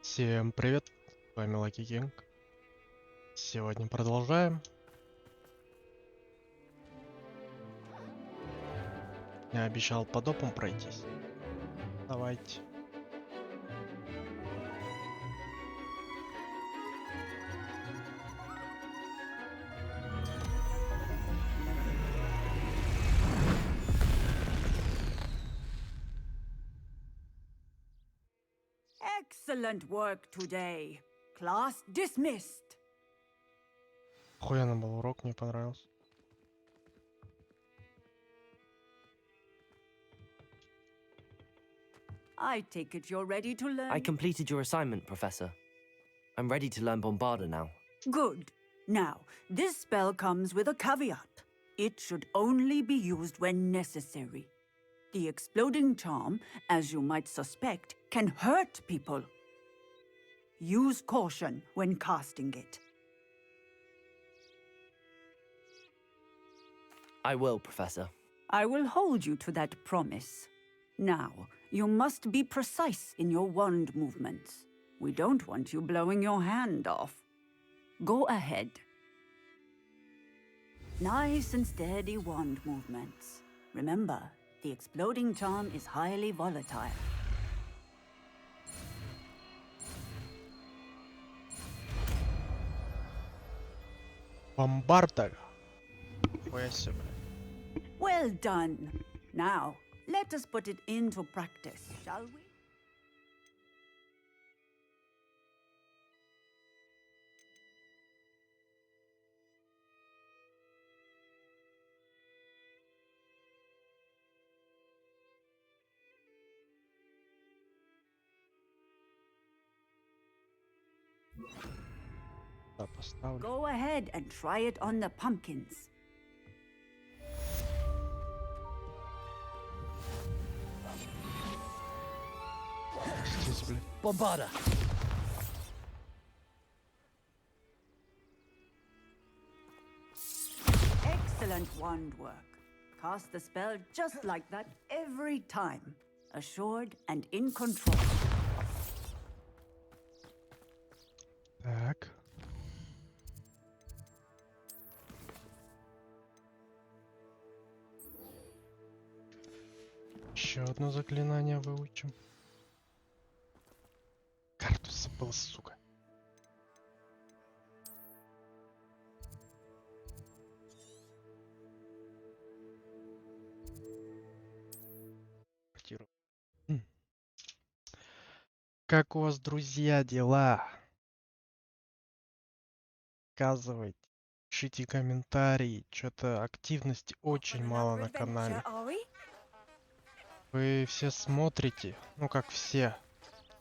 Всем привет, с вами Лаки Кинг. Сегодня продолжаем. Я обещал по допам пройтись. Давайте. Excellent work today. Class dismissed. Охуенно был урок, мне понравился. I take it you're ready to learn. I completed your assignment, Professor. I'm ready to learn Bombarda now. Good. Now, this spell comes with a caveat. It should only be used when necessary. The exploding charm, as you might suspect, can hurt people. Use caution when casting it. I will, Professor. I will hold you to that promise. Now, you must be precise in your wand movements. We don't want you blowing your hand off. Go ahead. Nice and steady wand movements. Remember, the exploding charm is highly volatile. Бомбарда. Ой, себе. Well done. Now, let us put it into practice, shall we? Да, поставлю. Go ahead and try it on the pumpkins. Здесь, блядь. Bombarda! Excellent wand work. Cast the spell just like that every time. Assured and in control. Так. Еще одно заклинание выучим. Карту забыл, сука. Квартиру. Как у вас, друзья, дела? Показывайте, пишите комментарии. Что-то активности очень мало на канале. Вы все смотрите, ну как все,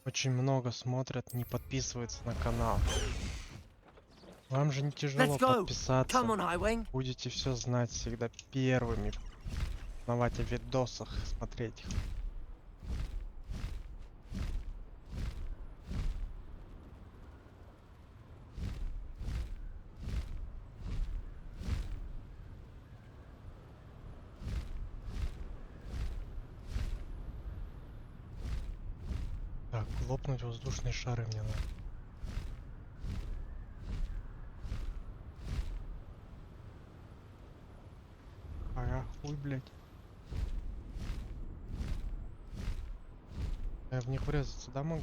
очень много смотрят, не подписываются на канал. Вам же не тяжело Let's go. подписаться. Come on, Highwing. Будете все знать всегда первыми. Узнавать о видосах, смотреть их. Так, лопнуть воздушные шары мне надо. Ага, хуй, блядь. Я в них врезаться, да, могу?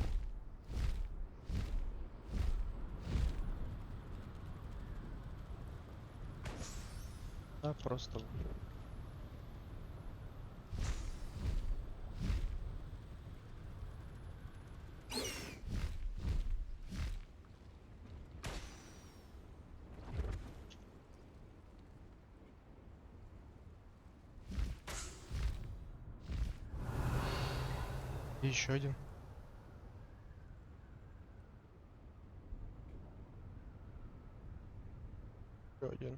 Да, просто. И еще один. Еще один.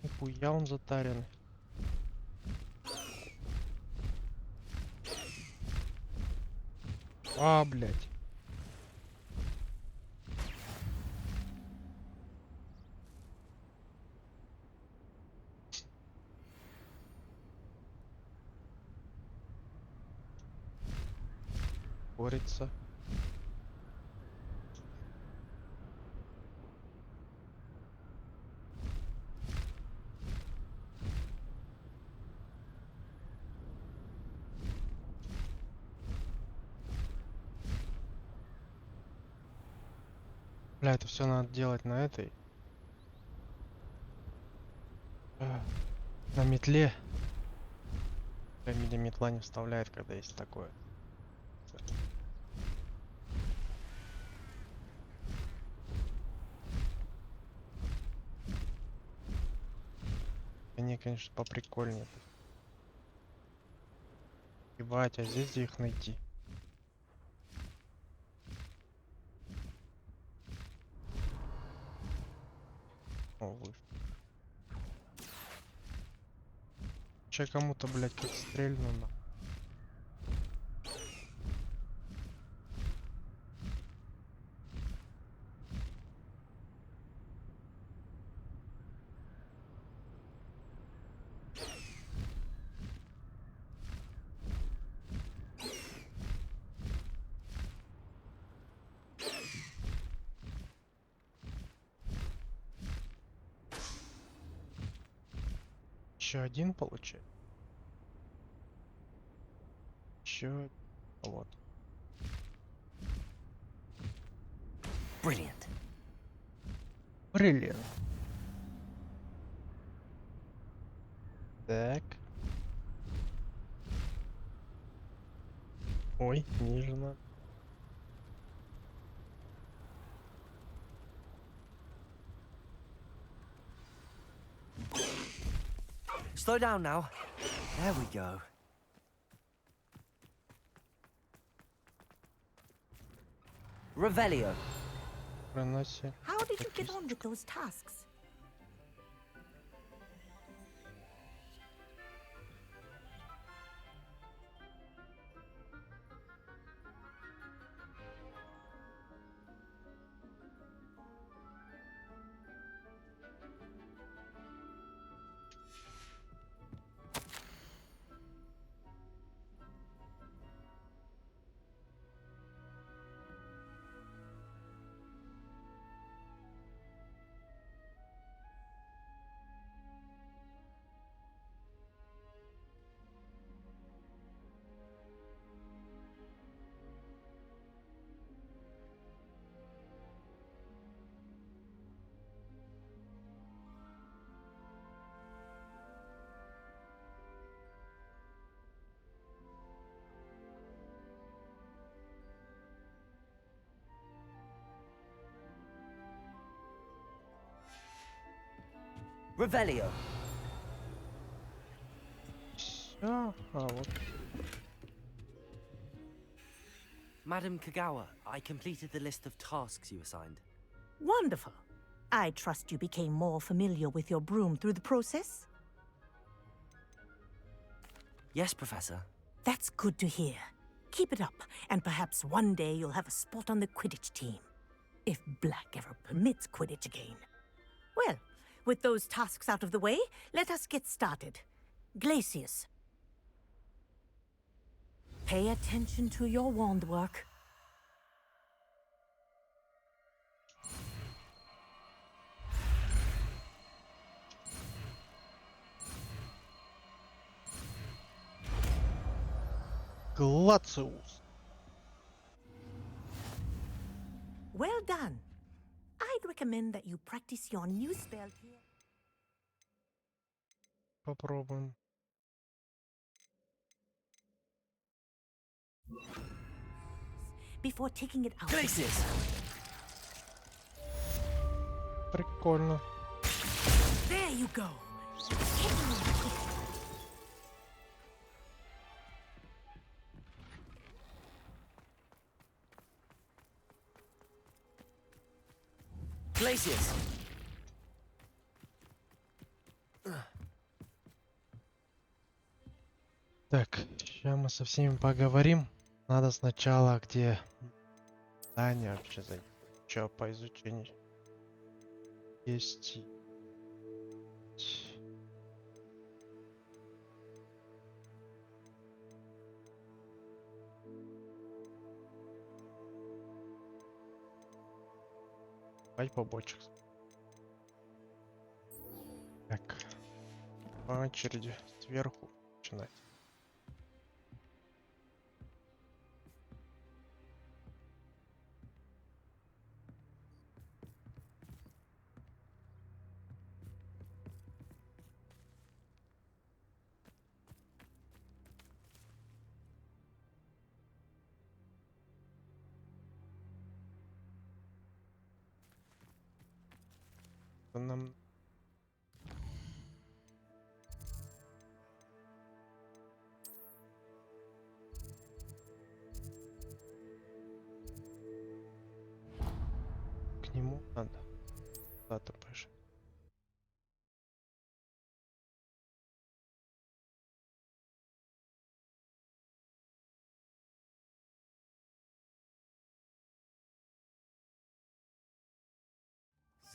Нихуя он затаренный. А, блядь. ускориться. Бля, это все надо делать на этой. На метле. Меня метла не вставляет, когда есть такое. Мне, конечно, поприкольнее. Ебать, а здесь где их найти? О, вы. Че кому-то, блядь, как стрельну на. Еще один получает. Еще вот. Brilliant. Бриллиант. Так. Ой, ниже надо. Slow down now. There we go. Revelio. Проноси. How did you get on with those tasks? Revelio. Все. А вот. Madam Kagawa, I completed the list of tasks you assigned. Wonderful. I trust you became more familiar with your broom through the process? Yes, Professor. That's good to hear. Keep it up, and perhaps one day you'll have a spot on the Quidditch team. If Black ever permits Quidditch again. Well, with those tasks out of the way, let us get started. Glacius. Pay attention to your wand work. Глациус. Well done. I'd recommend that you practice your new spell here. Попробуем. Before taking it out. Glacius! Прикольно. There you go. Glacius! Так, сейчас мы со всеми поговорим. Надо сначала, где здание вообще зайти. Че по изучению есть. 5 побочек. Так. По очереди сверху начинать. Нам к нему надо. Куда-то пошли.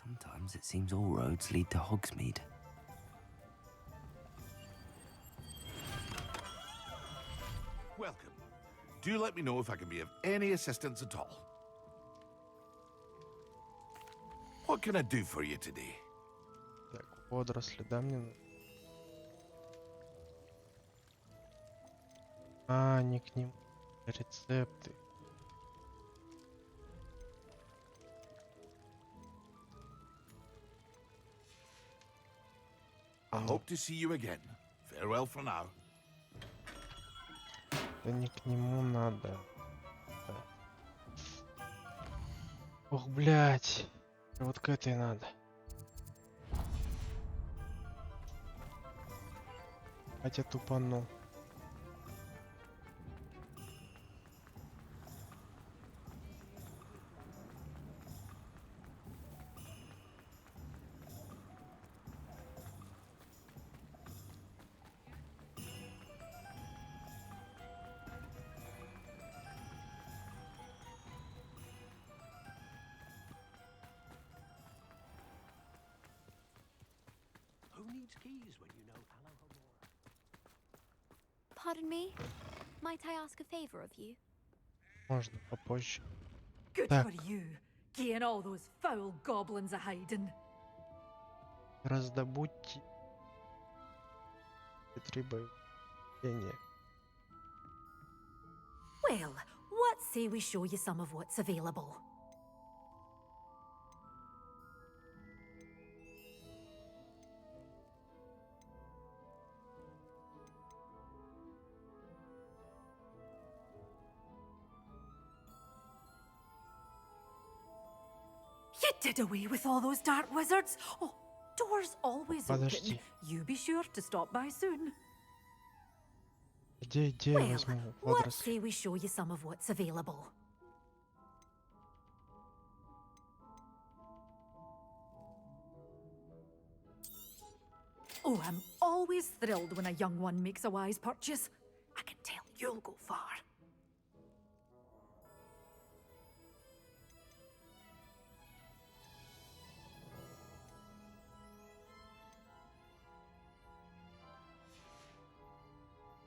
Sometimes it seems all roads lead to Hogsmeade. Welcome. Do let me know if I can be of any assistance at all. What can I do for you today? Так, водоросли, да, мне надо? А, не к ним. Рецепты. I hope to see you again. Farewell for now. Да не к нему надо. Да. Ох, блядь. Вот к этой надо. Хотя тупанул. Pardon me? Might I ask a favor of you? Можно попозже. Good Так. for you, getting all those foul goblins a hiding. Раздобудьте 3 боевения. Well, what say we show you some of what's available? You did away with all those dark wizards? Oh, doors always Подожди. open. You be sure to stop by soon. Где я Well, возьму what водоросли? say we show you some of what's available? Oh, I'm always thrilled when a young one makes a wise purchase. I can tell you'll go far.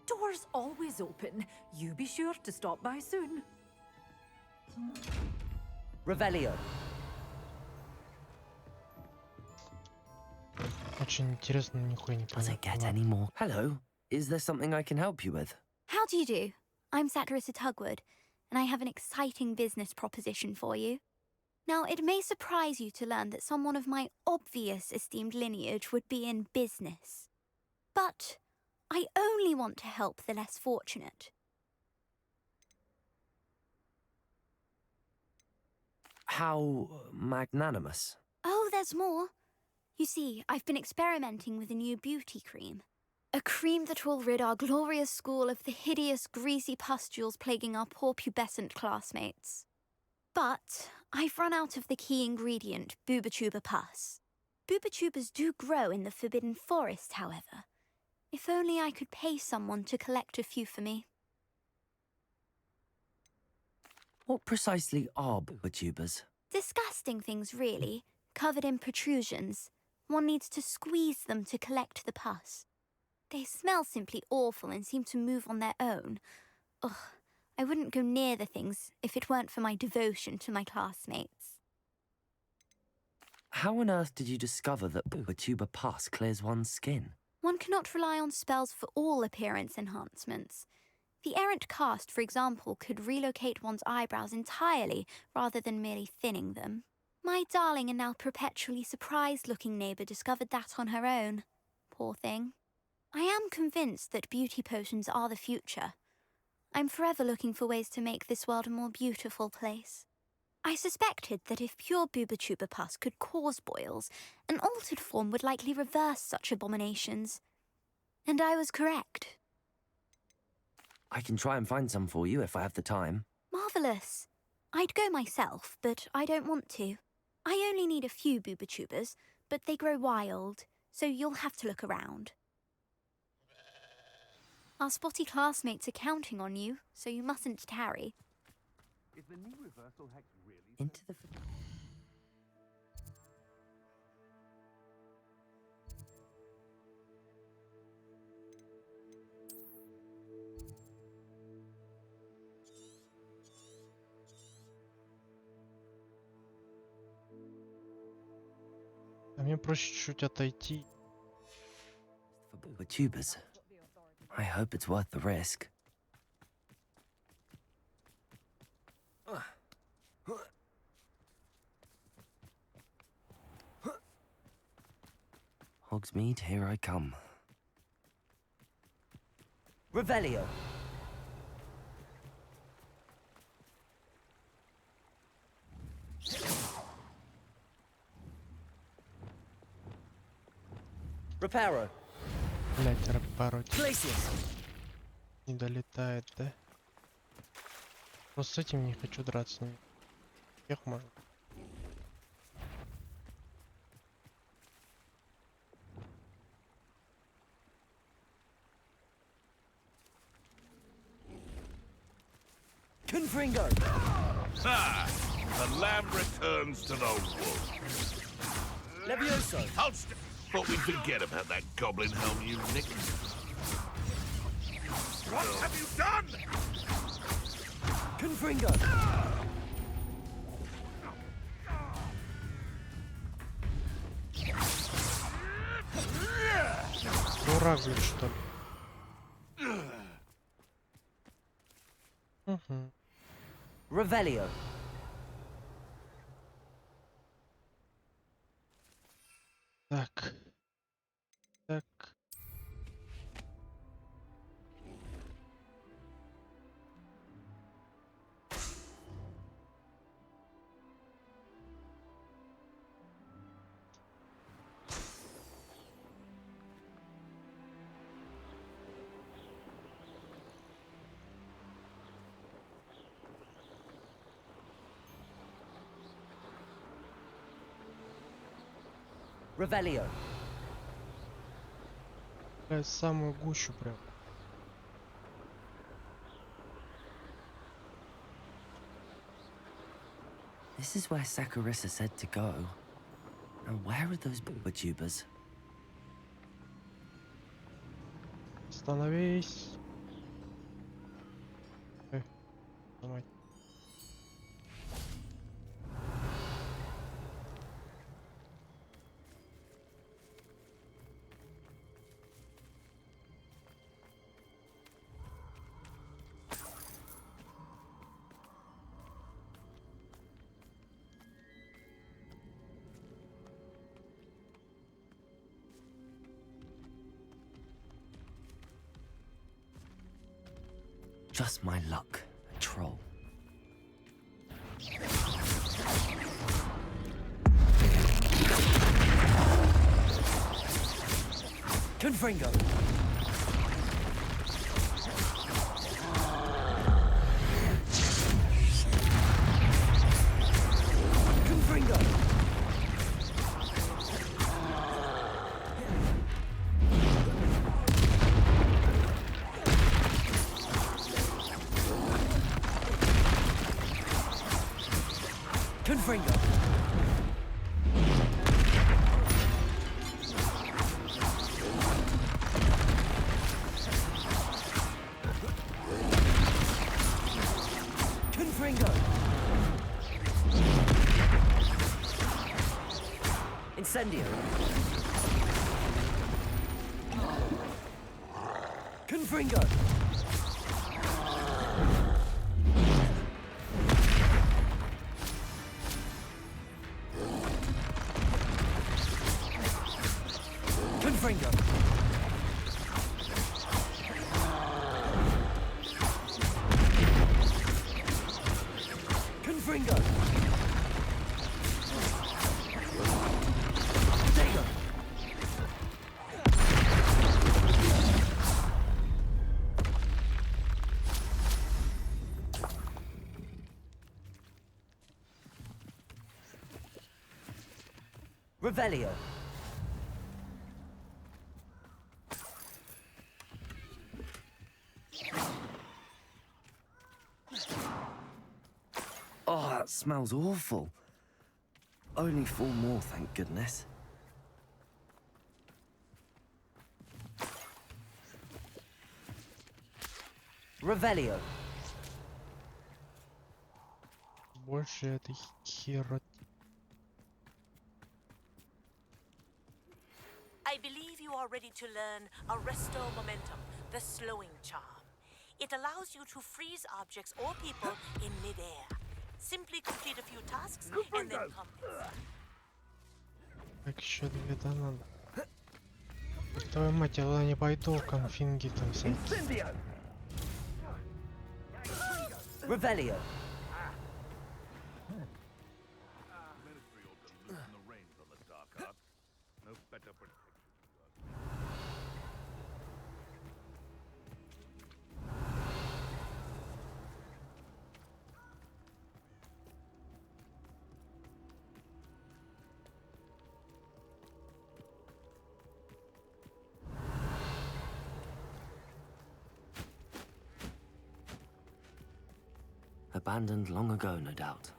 Doors always open. You be sure to stop by soon. Revelio. Очень интересно, нихуя не Does it get понятно. any more? Hello. Is there something I can help you with? How do you do? I'm Saccharissa Tugwood, and I have an exciting business proposition for you. Now, it may surprise you to learn that someone of my obvious esteemed lineage would be in business. But I only want to help the less fortunate. How magnanimous. Oh, there's more. You see, I've been experimenting with a new beauty cream. A cream that will rid our glorious school of the hideous, greasy pustules plaguing our poor pubescent classmates. But I've run out of the key ingredient, booba-tuber pus. Booba-tubers do grow in the Forbidden Forest, however. If only I could pay someone to collect a few for me. What precisely are booba-tubers? Disgusting things, really, covered in protrusions. One needs to squeeze them to collect the pus. They smell simply awful and seem to move on their own. Ugh, I wouldn't go near the things if it weren't for my devotion to my classmates. How on earth did you discover that tuber pus clears one's skin? One cannot rely on spells for all appearance enhancements. The errant cast, for example, could relocate one's eyebrows entirely rather than merely thinning them. My darling and now perpetually surprised-looking neighbour discovered that on her own. Poor thing. I am convinced that beauty potions are the future. I'm forever looking for ways to make this world a more beautiful place. I suspected that if pure booba-tuber pus could cause boils, an altered form would likely reverse such abominations. And I was correct. I can try and find some for you if I have the time. Marvellous. I'd go myself, but I don't want to. I only need a few booba-tubers, but they grow wild, so you'll have to look around. Our spotty classmates are counting on you, so you mustn't tarry. Is the new reversal hex really... Into the... А мне проще чуть отойти. For tubers. I hope it's worth the risk. Hogsmeade, here I come. Revelio. Reparo. Блять, рапороть. Places. Не долетает, да? Просто с этим не хочу драться. Всех можно. Confringo. Ah! The lamb returns to the wolf. Levioso. Thought we'd forget about that goblin helm you nicked. What have you done? Confringo. Дурак, блин, что ли? Угу. Revelio. Так. Так. Revelio. Блядь, самую гущу прям. This is where Saccharissa said to go. Now where are those booba-tubers? Становись. Давай. Just my luck, a troll. Confringo. Confringo. Confringo. Confringo. Incendio. Confringo. Confringo. Confringo. Dago. Revelio. Oh, that smells awful. Only 4 more, thank goodness. Revelio. Больше этой херотни. I believe you are ready to learn Arresto Momentum, the slowing charm. It allows you to freeze objects or people in midair. Simply complete a few tasks and then come back. Так, еще 2 надо. Твою мать, я туда не пойду, конфинги там всякие. Revelio. Ministry ought to loosen the reins on the dark art. No better protection. Abandoned long ago, no doubt.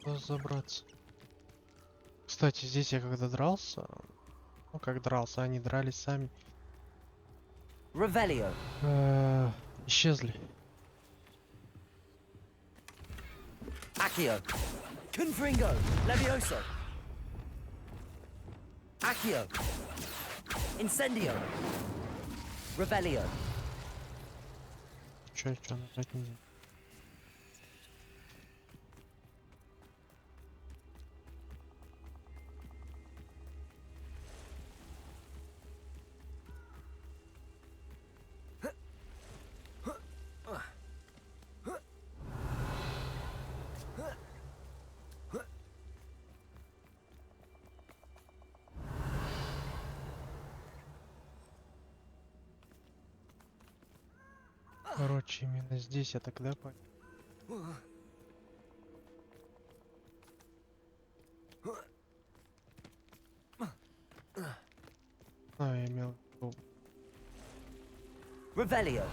Куда забраться? Кстати, здесь я когда дрался, ну как дрался, они дрались сами, Revelio. исчезли. Accio. Confringo. Levioso. Accio. Incendio. Revelio. Чё нажать нельзя? Короче, именно здесь я тогда понял. Я имел в виду. Revelio.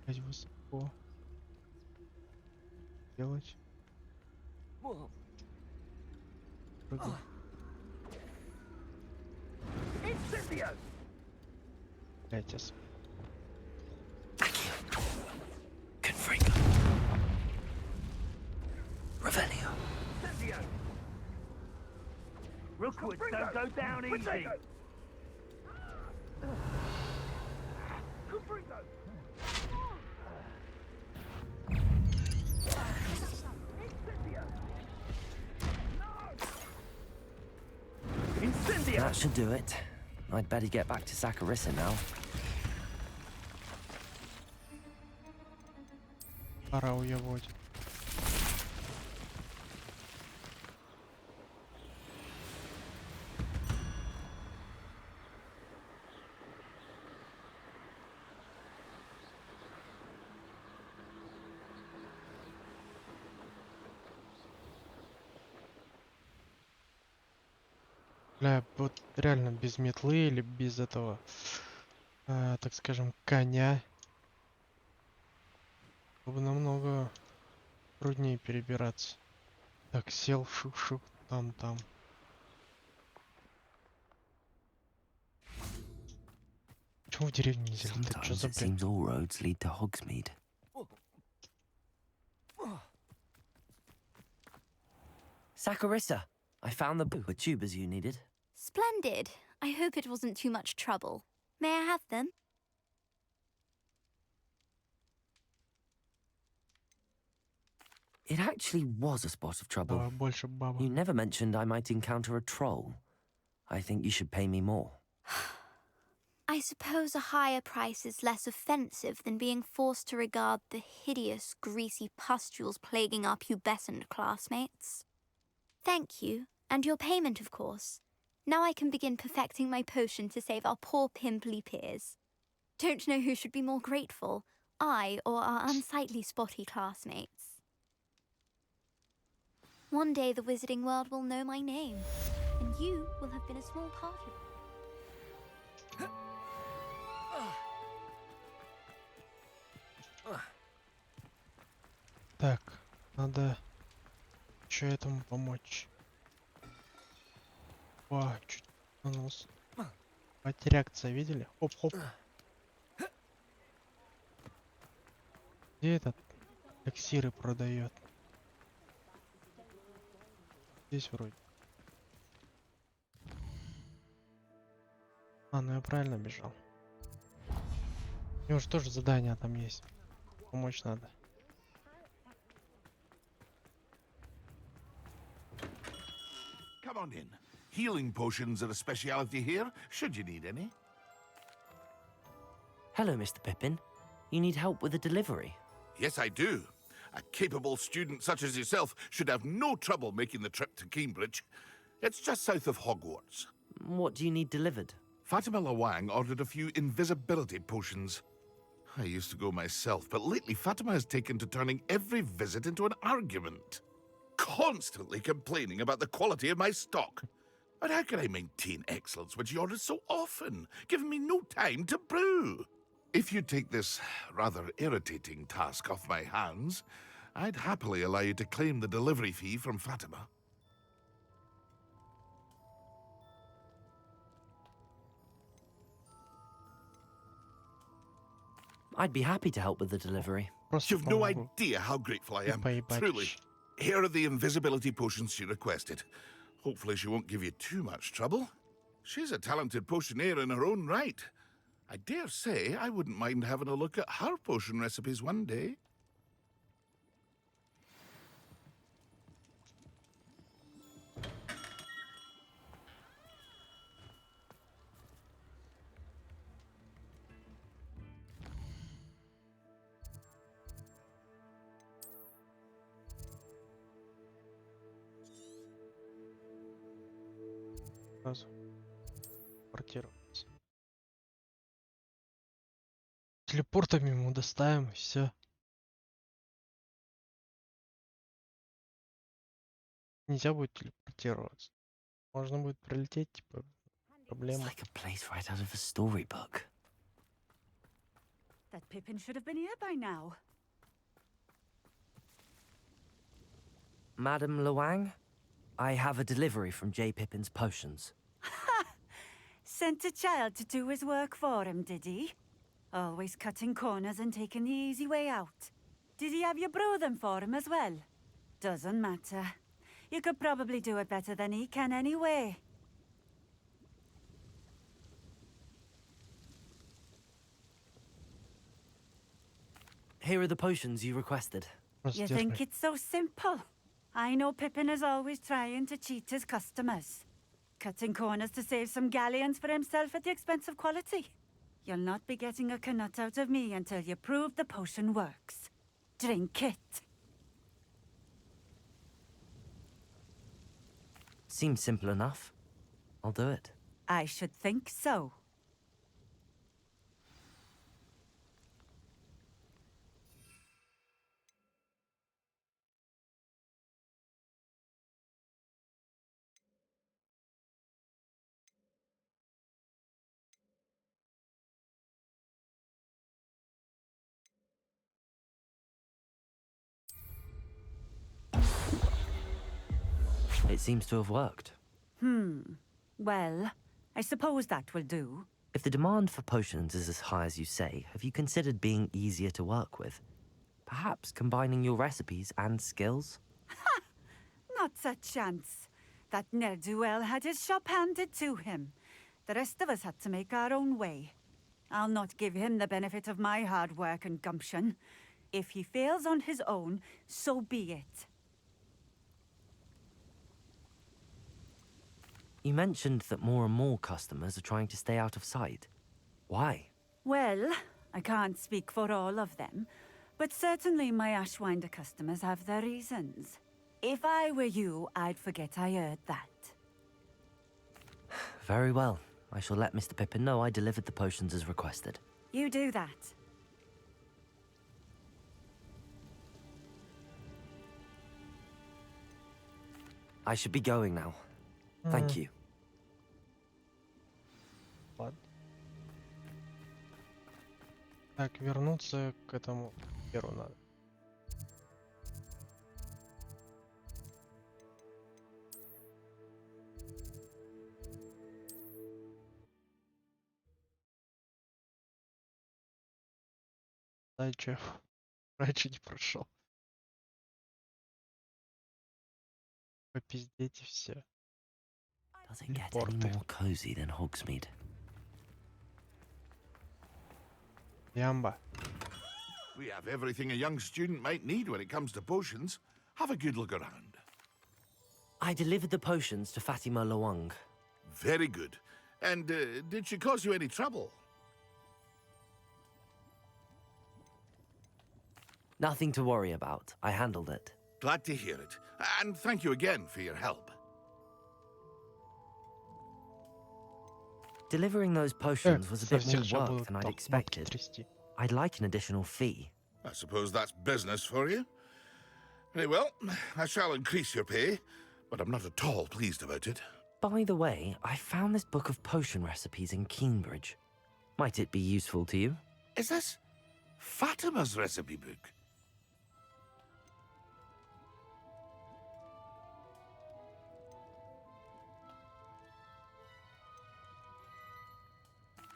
Опять высоко. Делать. Прыгай. Блять, я Accio. Confringo. Revelio. Rookwoods don't go down easy. That should do it. I'd better get back to Saccharissa now. пора уебывать. Бля, вот реально без метлы или без этого, так скажем, коня Было намного труднее перебираться. Так, сел, шук-шук, там. Почему в деревню нельзя летать? Что Sometimes за it бред? seems all roads lead to Hogsmeade. Saccharissa, I found the tubers you needed. Splendid. I hope it wasn't too much trouble. May I have them? It actually was a spot of trouble. Давай больше бабок. You never mentioned I might encounter a troll. I think you should pay me more. I suppose a higher price is less offensive than being forced to regard the hideous, greasy pustules plaguing our pubescent classmates. Thank you, and your payment, of course. Now I can begin perfecting my potion to save our poor pimply peers. Don't know who should be more grateful, I or our unsightly spotty classmates. One day the wizarding world will know my name, and you will have been a small part of it. Так, надо еще этому помочь. О, чуть нанулся. Реакция, видели? Хоп-хоп. Где этот эликсиры продает? Здесь вроде. А, ну я правильно бежал. У него же тоже задание там есть. Помочь надо. Come on in. Healing potions are a speciality here, should you need any. Hello, Mr. Pippin. You need help with a delivery? Yes, I do. A capable student such as yourself should have no trouble making the trip to Cambridge. It's just south of Hogwarts. What do you need delivered? Fatima Lawang ordered a few invisibility potions. I used to go myself, but lately Fatima has taken to turning every visit into an argument. Constantly complaining about the quality of my stock. But how can I maintain excellence when she orders so often, giving me no time to brew? If you take this rather irritating task off my hands, I'd happily allow you to claim the delivery fee from Fatima. I'd be happy to help with the delivery. Просто You've no помогу. idea how grateful I И am, поебать truly. еще. Here are the invisibility potions she requested. Hopefully she won't give you too much trouble. She's a talented potioneer in her own right. I dare say I wouldn't mind having a look at her potion recipes one day. Сразу портироваться. Телепортом ему доставим, и все. Нельзя будет телепортироваться. Можно будет пролететь, типа, It's проблема. like a place right out of a storybook. That Pippin should have been here by now. Madam Luang, I have a delivery from J. Pippin's potions. Sent a child to do his work for him, did he? Always cutting corners and taking the easy way out. Did he have you brew them for him as well? Doesn't matter. You could probably do it better than he can anyway. Here are the potions you requested. Просто You держи. think it's so simple? I know Pippin is always trying to cheat his customers. Cutting corners to save some galleons for himself at the expense of quality. You'll not be getting a canut out of me until you prove the potion works. Drink it. Seems simple enough. I'll do it. I should think so. It seems to have worked. Well, I suppose that will do. If the demand for potions is as high as you say, have you considered being easier to work with? Perhaps combining your recipes and skills? Not a chance. That ne'er-do-well had his shop handed to him. The rest of us had to make our own way. I'll not give him the benefit of my hard work and gumption. If he fails on his own, so be it. You mentioned that more and more customers are trying to stay out of sight. Why? Well, I can't speak for all of them, but certainly my Ashwinder customers have their reasons. If I were you, I'd forget I heard that. Very well. I shall let Mr. Pippin know I delivered the potions as requested. You do that. I should be going now. Thank you. Ладно. Так, вернуться к этому перу надо. Раньше не прошел. Попиздеть и все. Does it get any more cozy than Hogsmeade? Ямба. We have everything a young student might need when it comes to potions. Have a good look around. I delivered the potions to Fatima Lawang. Very good. And did she cause you any trouble? Nothing to worry about. I handled it. Glad to hear it. And thank you again for your help. Delivering those potions was a bit more work будут than I'd ногти expected. трясти. I'd like an additional fee. I suppose that's business for you. Very well, I shall increase your pay, but I'm not at all pleased about it. By the way, I found this book of potion recipes in Cambridge. Might it be useful to you? Is this Fatima's recipe book?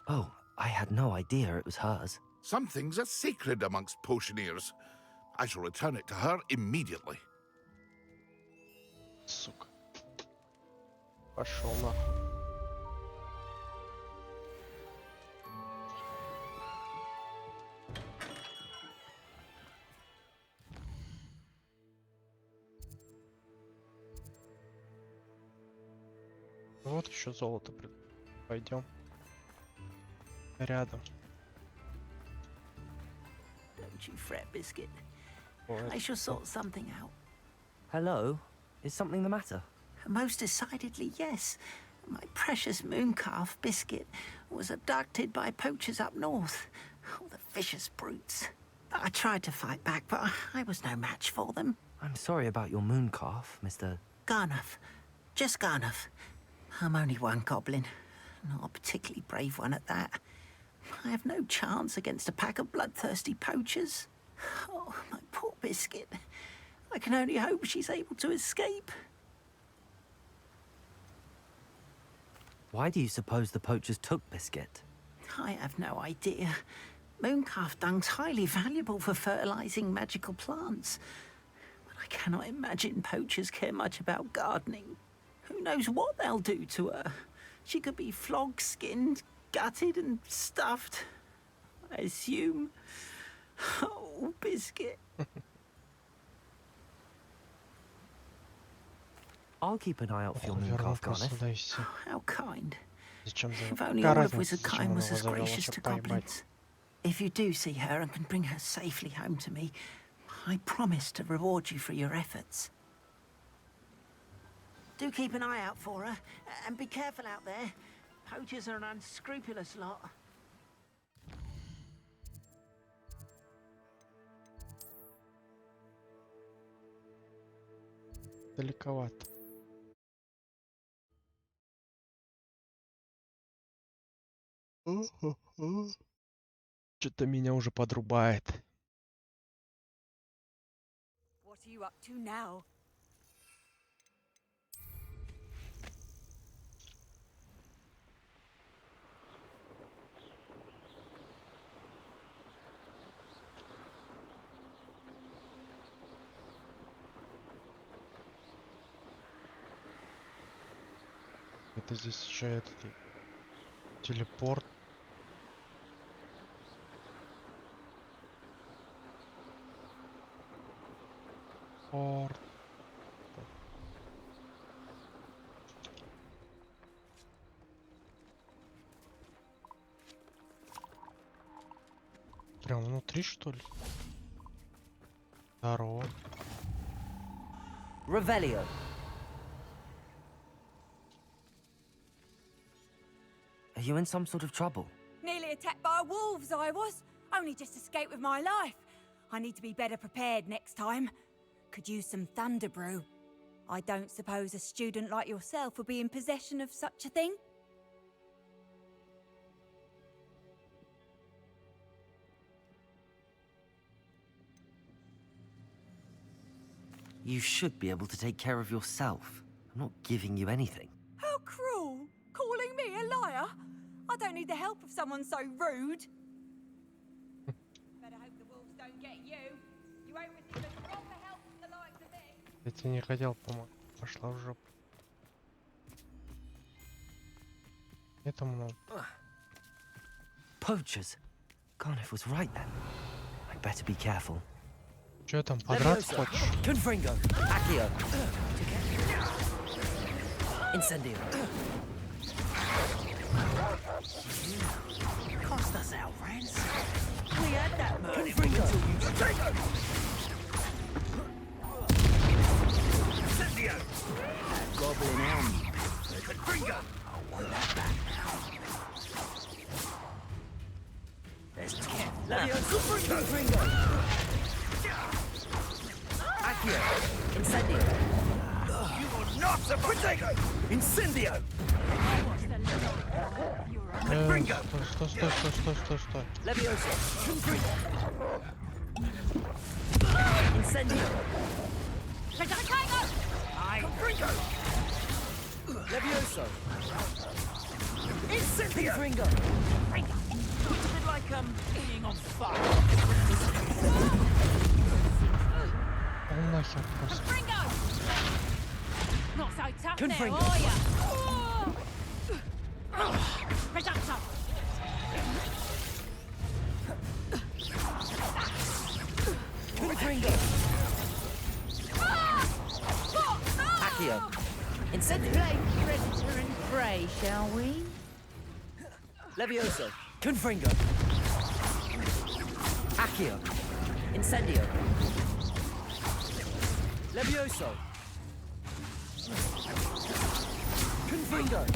Oh, I had no idea it was hers. Some things are sacred amongst potioneers. I shall return it to her immediately. Сука. Пошел нахуй. Вот еще золото. Пойдем. Рядом. Don't you fret, Biscuit. Вот. I shall sort something out. Hello? Is something the matter? Most decidedly, yes. My precious mooncalf, Biscuit, was abducted by poachers up north. Oh, the vicious brutes. I tried to fight back, but I was no match for them. I'm sorry about your mooncalf, Mr. Garnuff. Just Garnuff. I'm only one goblin. Not a particularly brave one at that. I have no chance against a pack of bloodthirsty poachers. Oh, my poor Biscuit. I can only hope she's able to escape. Why do you suppose the poachers took Biscuit? I have no idea. Mooncalf dung's highly valuable for fertilizing magical plants. But I cannot imagine poachers care much about gardening. Who knows what they'll do to her? She could be flogged, skinned, gutted and stuffed. I assume. Oh, Biscuit. I'll keep an eye out for your Верну mooncalf, просто Garnet. сюда и все. How kind. Зачем за... If only Какая all of разница, Wizard зачем Kind он was его as завел, gracious чтобы to поебать? goblins. If you do see her and can bring her safely home to me, I promise to reward you for your efforts. Do keep an eye out for her, and be careful out there. Poachers are an unscrupulous lot. Далековато. Что-то меня уже подрубает. What are you up to now? какой-то здесь еще этот телепорт. Порт. Прям внутри, что ли? Здорово. Revelio. Are you in some sort of trouble? Nearly attacked by wolves, I was. Only just escaped with my life. I need to be better prepared next time. Could use some thunder brew. I don't suppose a student like yourself would be in possession of such a thing? You should be able to take care of yourself. I'm not giving you anything. How cruel! Calling me a liar? I don't need the help of someone so rude. Better hope the wolves don't get you. You won't receive a drop of help from the likes of me. Я тебе не хотел помочь. Пошла в жопу. Это много. Poachers? Garniff was right then. I'd better be careful. Че там, подраться хочешь? Confringo. Accio. Incendio. Cost us our rents. We had that money. Confringo. Incendio! Goblin elm. Confringo! I want that back now. There's 10. Levioso. Confringo. Accio. Incendio. You will not survive! Incendio. Стой. Levioso. Confringo. Incendio. Confringo. Levioso. Incendio. Confringo. It's a bit like being on fire. Нахер просто. Not so tough Confringo. now, are ya? Reducto! Confringo. Accio. Incendio. Play predator and prey, shall we? Levioso. Confringo. Accio. Incendio. Levioso. Confringo.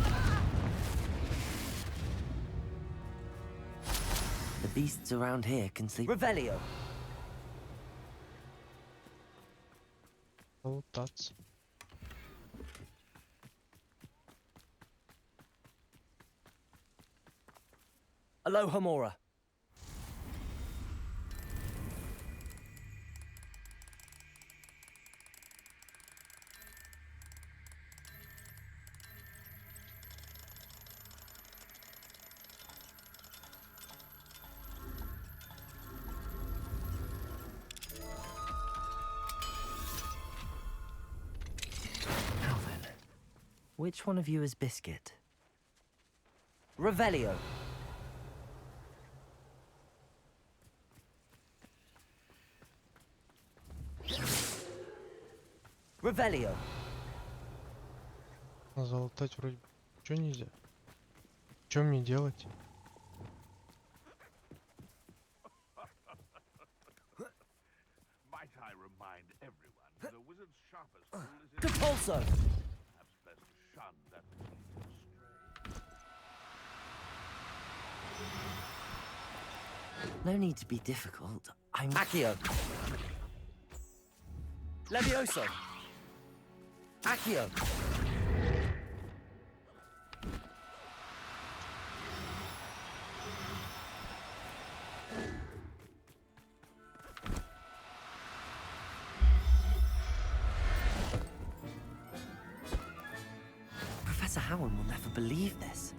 The beasts around here can sleep. Revelio. Болтаться. Alohomora. Now then, which one of you is Biscuit? Revelio. Revelio. Залутать вроде ничего нельзя. Что мне делать? Might I remind everyone that a wizard's sharpest tool is in Compulso. perhaps best to shun that stray. No need to be difficult. I'm Accio. Levioso. Accio. Professor Howard will never believe this.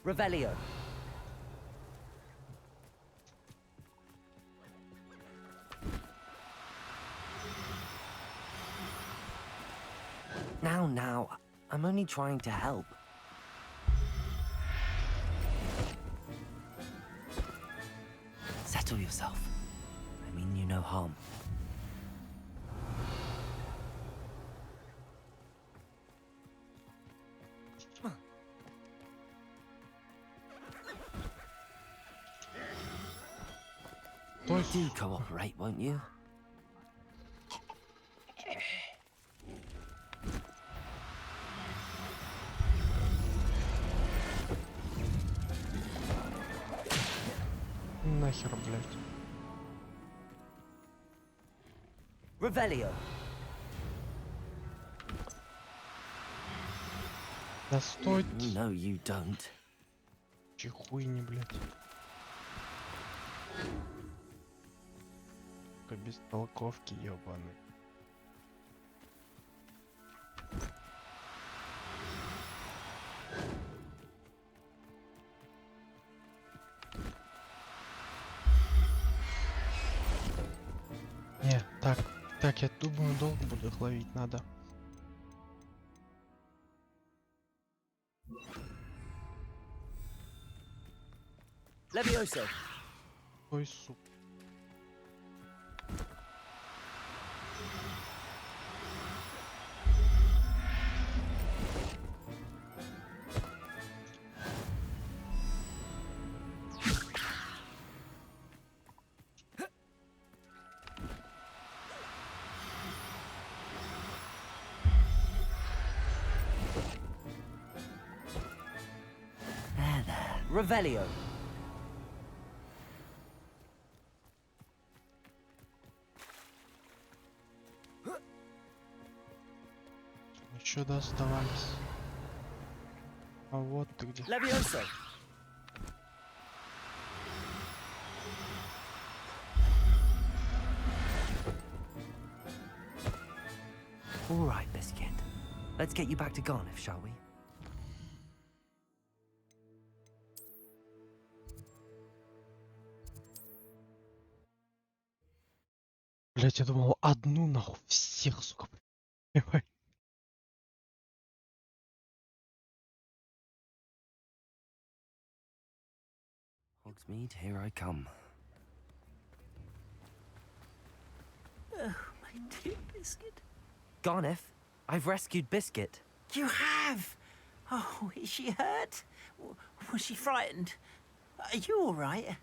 Revelio. Now, I'm only trying to help. Settle yourself. I mean you no harm. Do cooperate, won't you? Нахер, блядь. Revelio. Да стой. No, you don't. Чихуйни, блядь. Бестолковки ебаные. Не, так, я думаю, долго буду их ловить надо. Levioso. Ой, сука. Revelio. Еще доставались. А вот ты где. Levioso. All right, Biscuit. Let's get you back to Garniff, shall we? Блять, я думал, одну нахуй всех, сука, блядь. Hogsmeade, here I come. Oh, my dear Biscuit. Garniff, I've rescued Biscuit. You have? Oh, is she hurt? Was she frightened? Are you all right?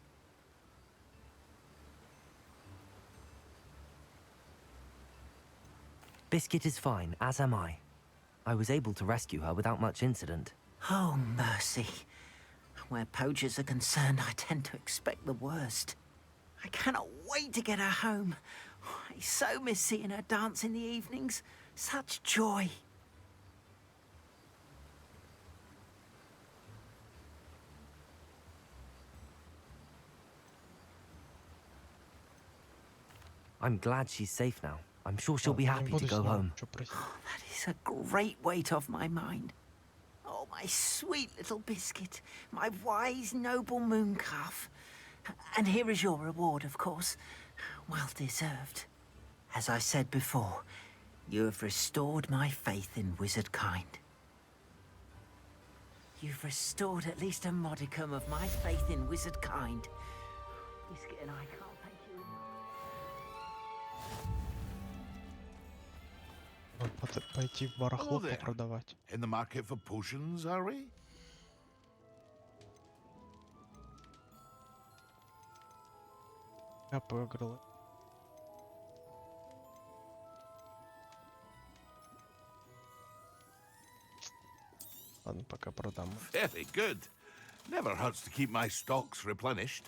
Biscuit is fine, as am I. I was able to rescue her without much incident. Oh, mercy. Where poachers are concerned, I tend to expect the worst. I cannot wait to get her home. I so miss seeing her dance in the evenings. Such joy. I'm glad she's safe now. I'm sure she'll be happy to go home. Oh, that is a great weight off my mind. Oh, my sweet little Biscuit, my wise, noble moon calf. And here is your reward, of course. Well deserved. As I said before, you have restored my faith in wizard kind. You've restored at least a modicum of my faith in wizard kind. Biscuit and I can't thank you enough. Пойти в барахло продавать. In the market for potions, are we? Я выиграл. Ладно, пока продам. Very good. Never hurts to keep my stocks replenished.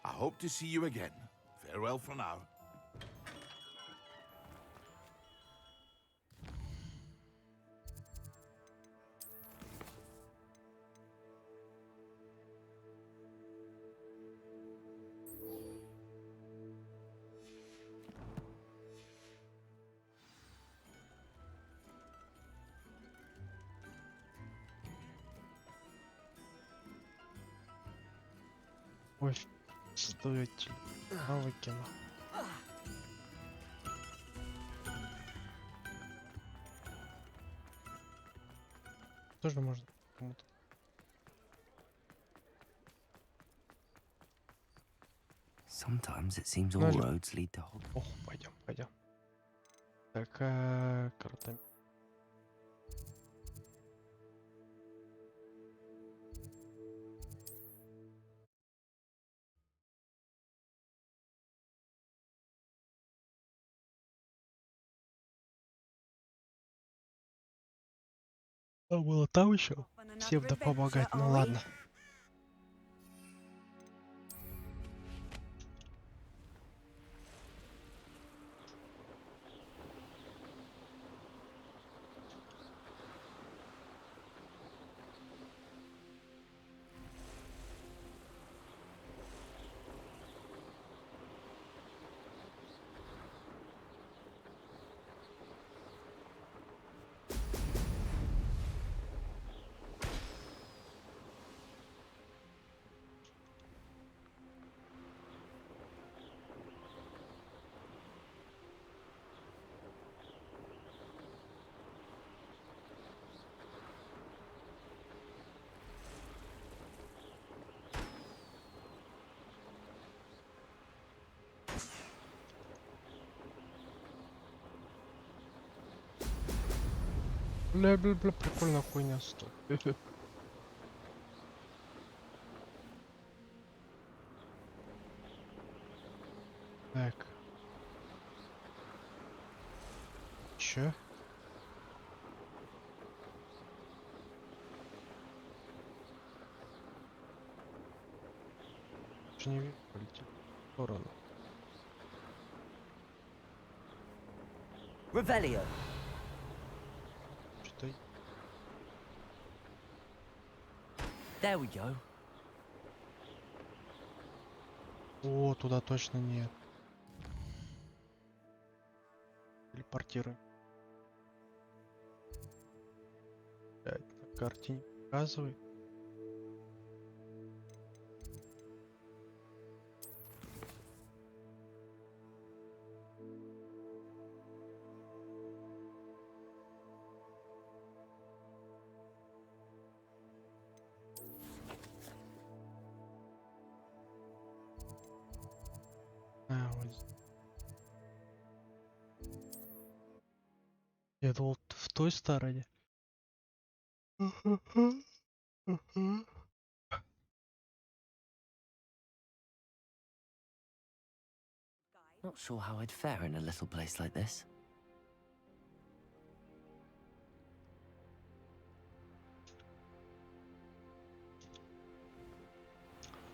I hope to see you again. Farewell for now. Стоит. Выкину. Тоже можно кому-то. Sometimes it seems all Ножик. roads lead to Hogwarts. Ох, пойдем. Так, круто. А было там еще? Всем да помогать, ну ладно. Бля, прикольная хуйня стоит. Так. Чё? Чё не вижу, полетел в сторону. Revelio. Что-то... There we go. О, туда точно нет. Телепортируем. Блядь, на карте не показывает. Вот здесь. Я думал, в той стороне. Not sure how I'd fare in a little place like this.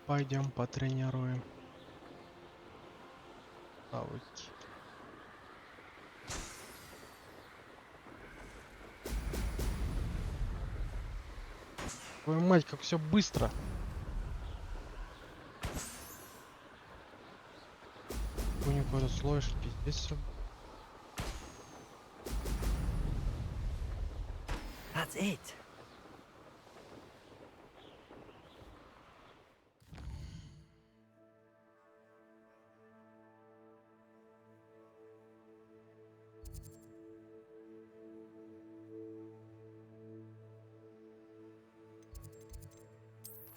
Пойдем потренируем. Навыки. Твою мать, как все быстро. У него какой-то слоишь, пиздец всё. That's it.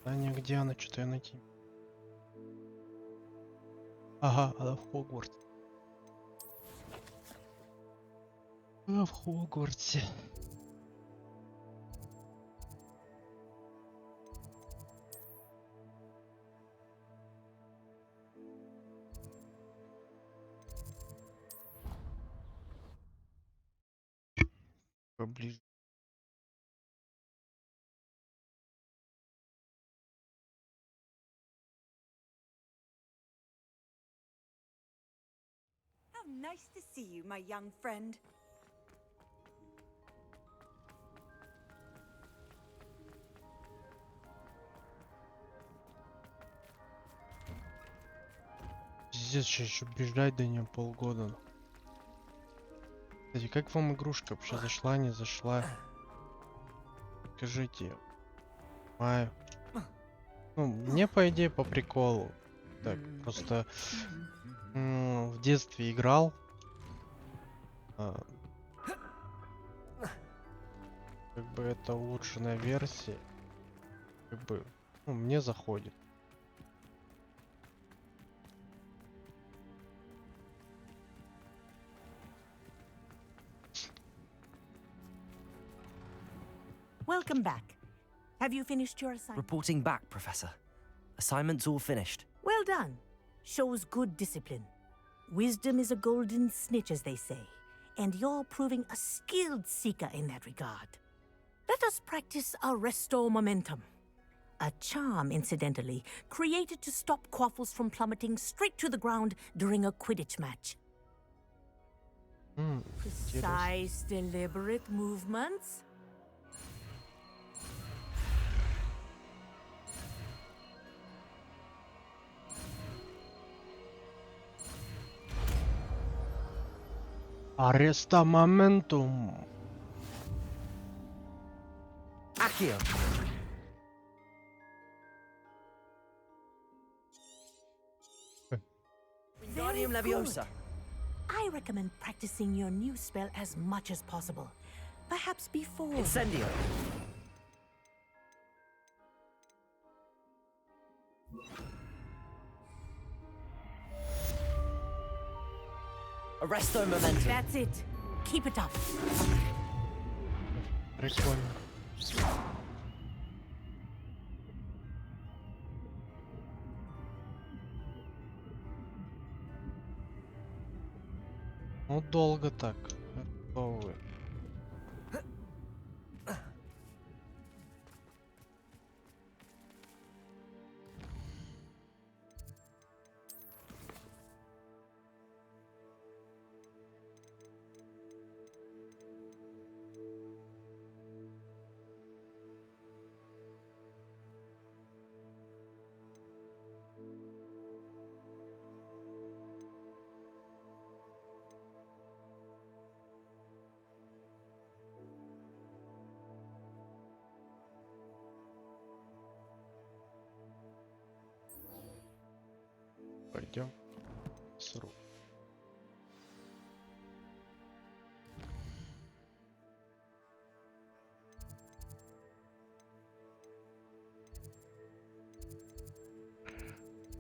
Да нигде она, что-то я найти. Ага, она в Хогвартсе. А в Хогвартсе. Поближе. How nice to see you, my young friend. Пиздец, еще бежать до нее полгода. Кстати, как вам игрушка вообще зашла, не зашла? Скажите. Маю. Ну, мне по идее по приколу. Так, просто в детстве играл. а, Как бы это улучшенная версия. Как бы, ну, мне заходит. Welcome back. Have you finished your assignment? Reporting back, Professor. Assignment's all finished. Well done. Shows good discipline. Wisdom is a golden snitch, as they say, and you're proving a skilled seeker in that regard. Let us practice Arresto Momentum. A charm, incidentally, created to stop quaffles from plummeting straight to the ground during a Quidditch match. Precise, deliberate movements. Ареста моментум. Accio! Wingardium Leviosa. I recommend practicing your new spell as much as possible. Perhaps before... Incendio. Arresto Momentum. That's it. Keep it up. Прикольно. Ну долго так. Что вы? Пойдем. Сру.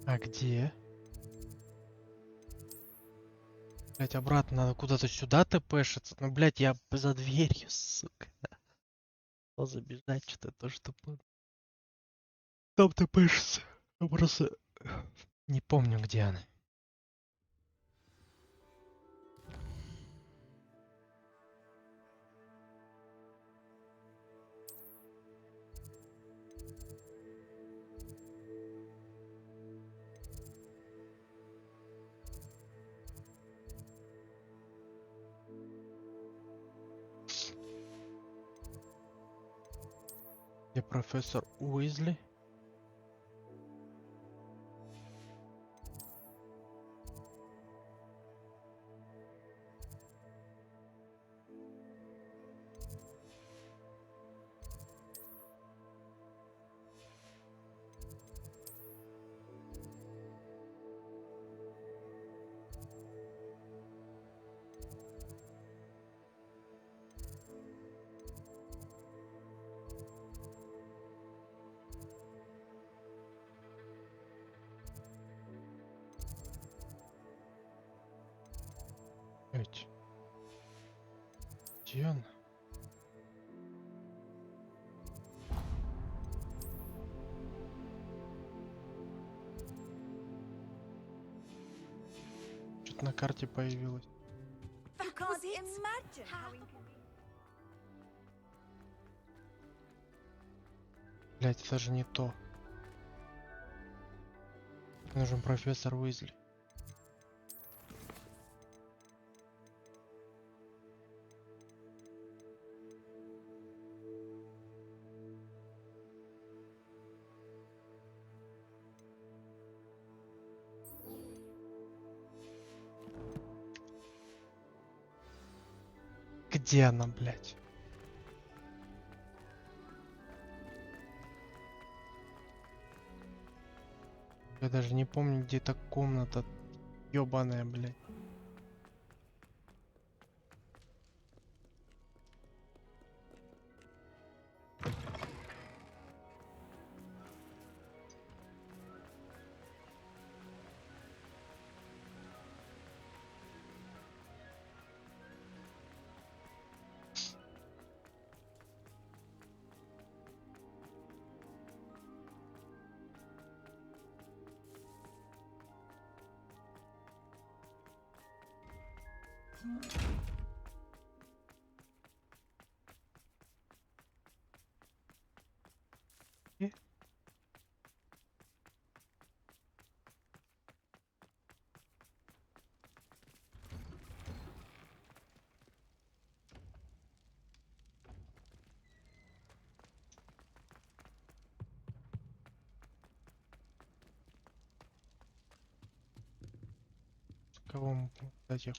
А где? Блять, обратно надо куда-то сюда тпшиться. Ну, блять, я за дверью, сука. Забежать, что-то тоже тупо. Там тпшиться. Я просто не помню, где она. Где профессор Уизли? Где он? Что-то на карте появилось. Блять, это же не то. Мне нужен профессор Уизли. Где она, блядь? Я даже не помню, где эта комната ёбаная, блядь. Кого мы, кстати,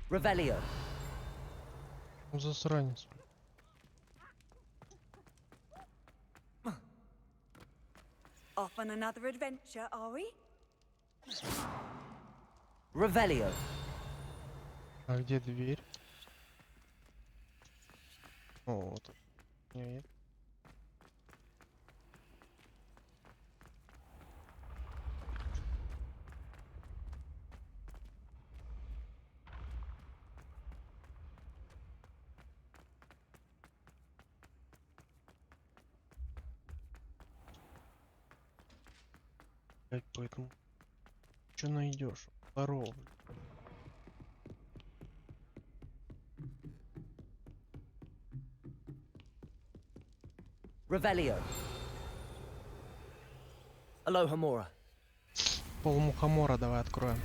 Revelio. засранец. Off on another adventure, are we? Revelio. А где дверь? О, вот. Нет. Поэтому что найдешь? Здорово. Revelio. Aloha Mora. Полумухомора давай откроем.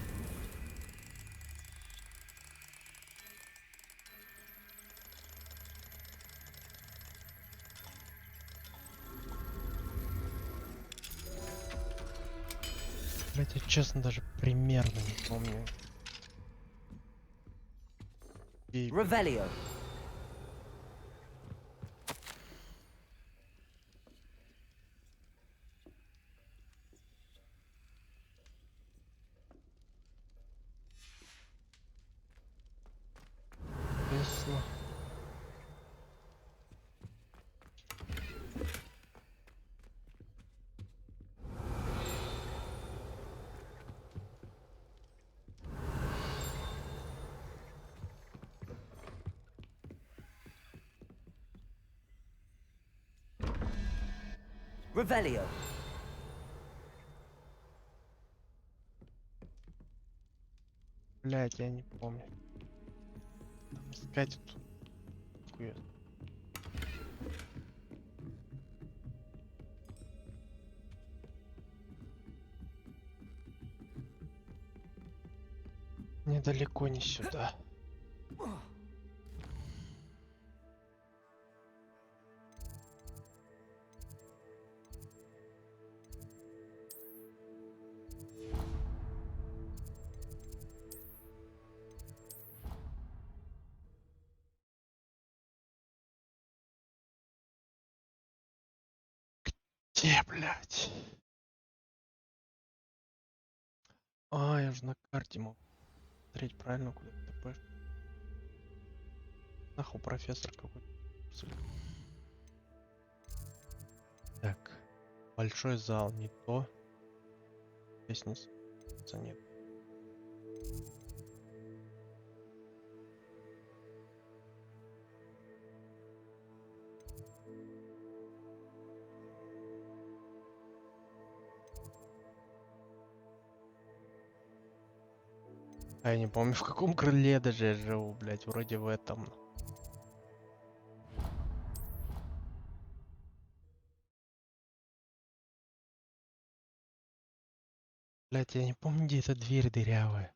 Блять, я честно даже примерно не помню. Revelio. Ясно. Revelio. Блять, я не помню. Там искать тут. Хуя. Недалеко не сюда. Где, блядь? А, я же на карте мог смотреть правильно, куда ТП. Нахуй профессор какой-то. Так. Большой зал, не то. Лестница нет. А я не помню, в каком крыле даже я живу, блять, вроде в этом. Блять, я не помню, где эта дверь дырявая.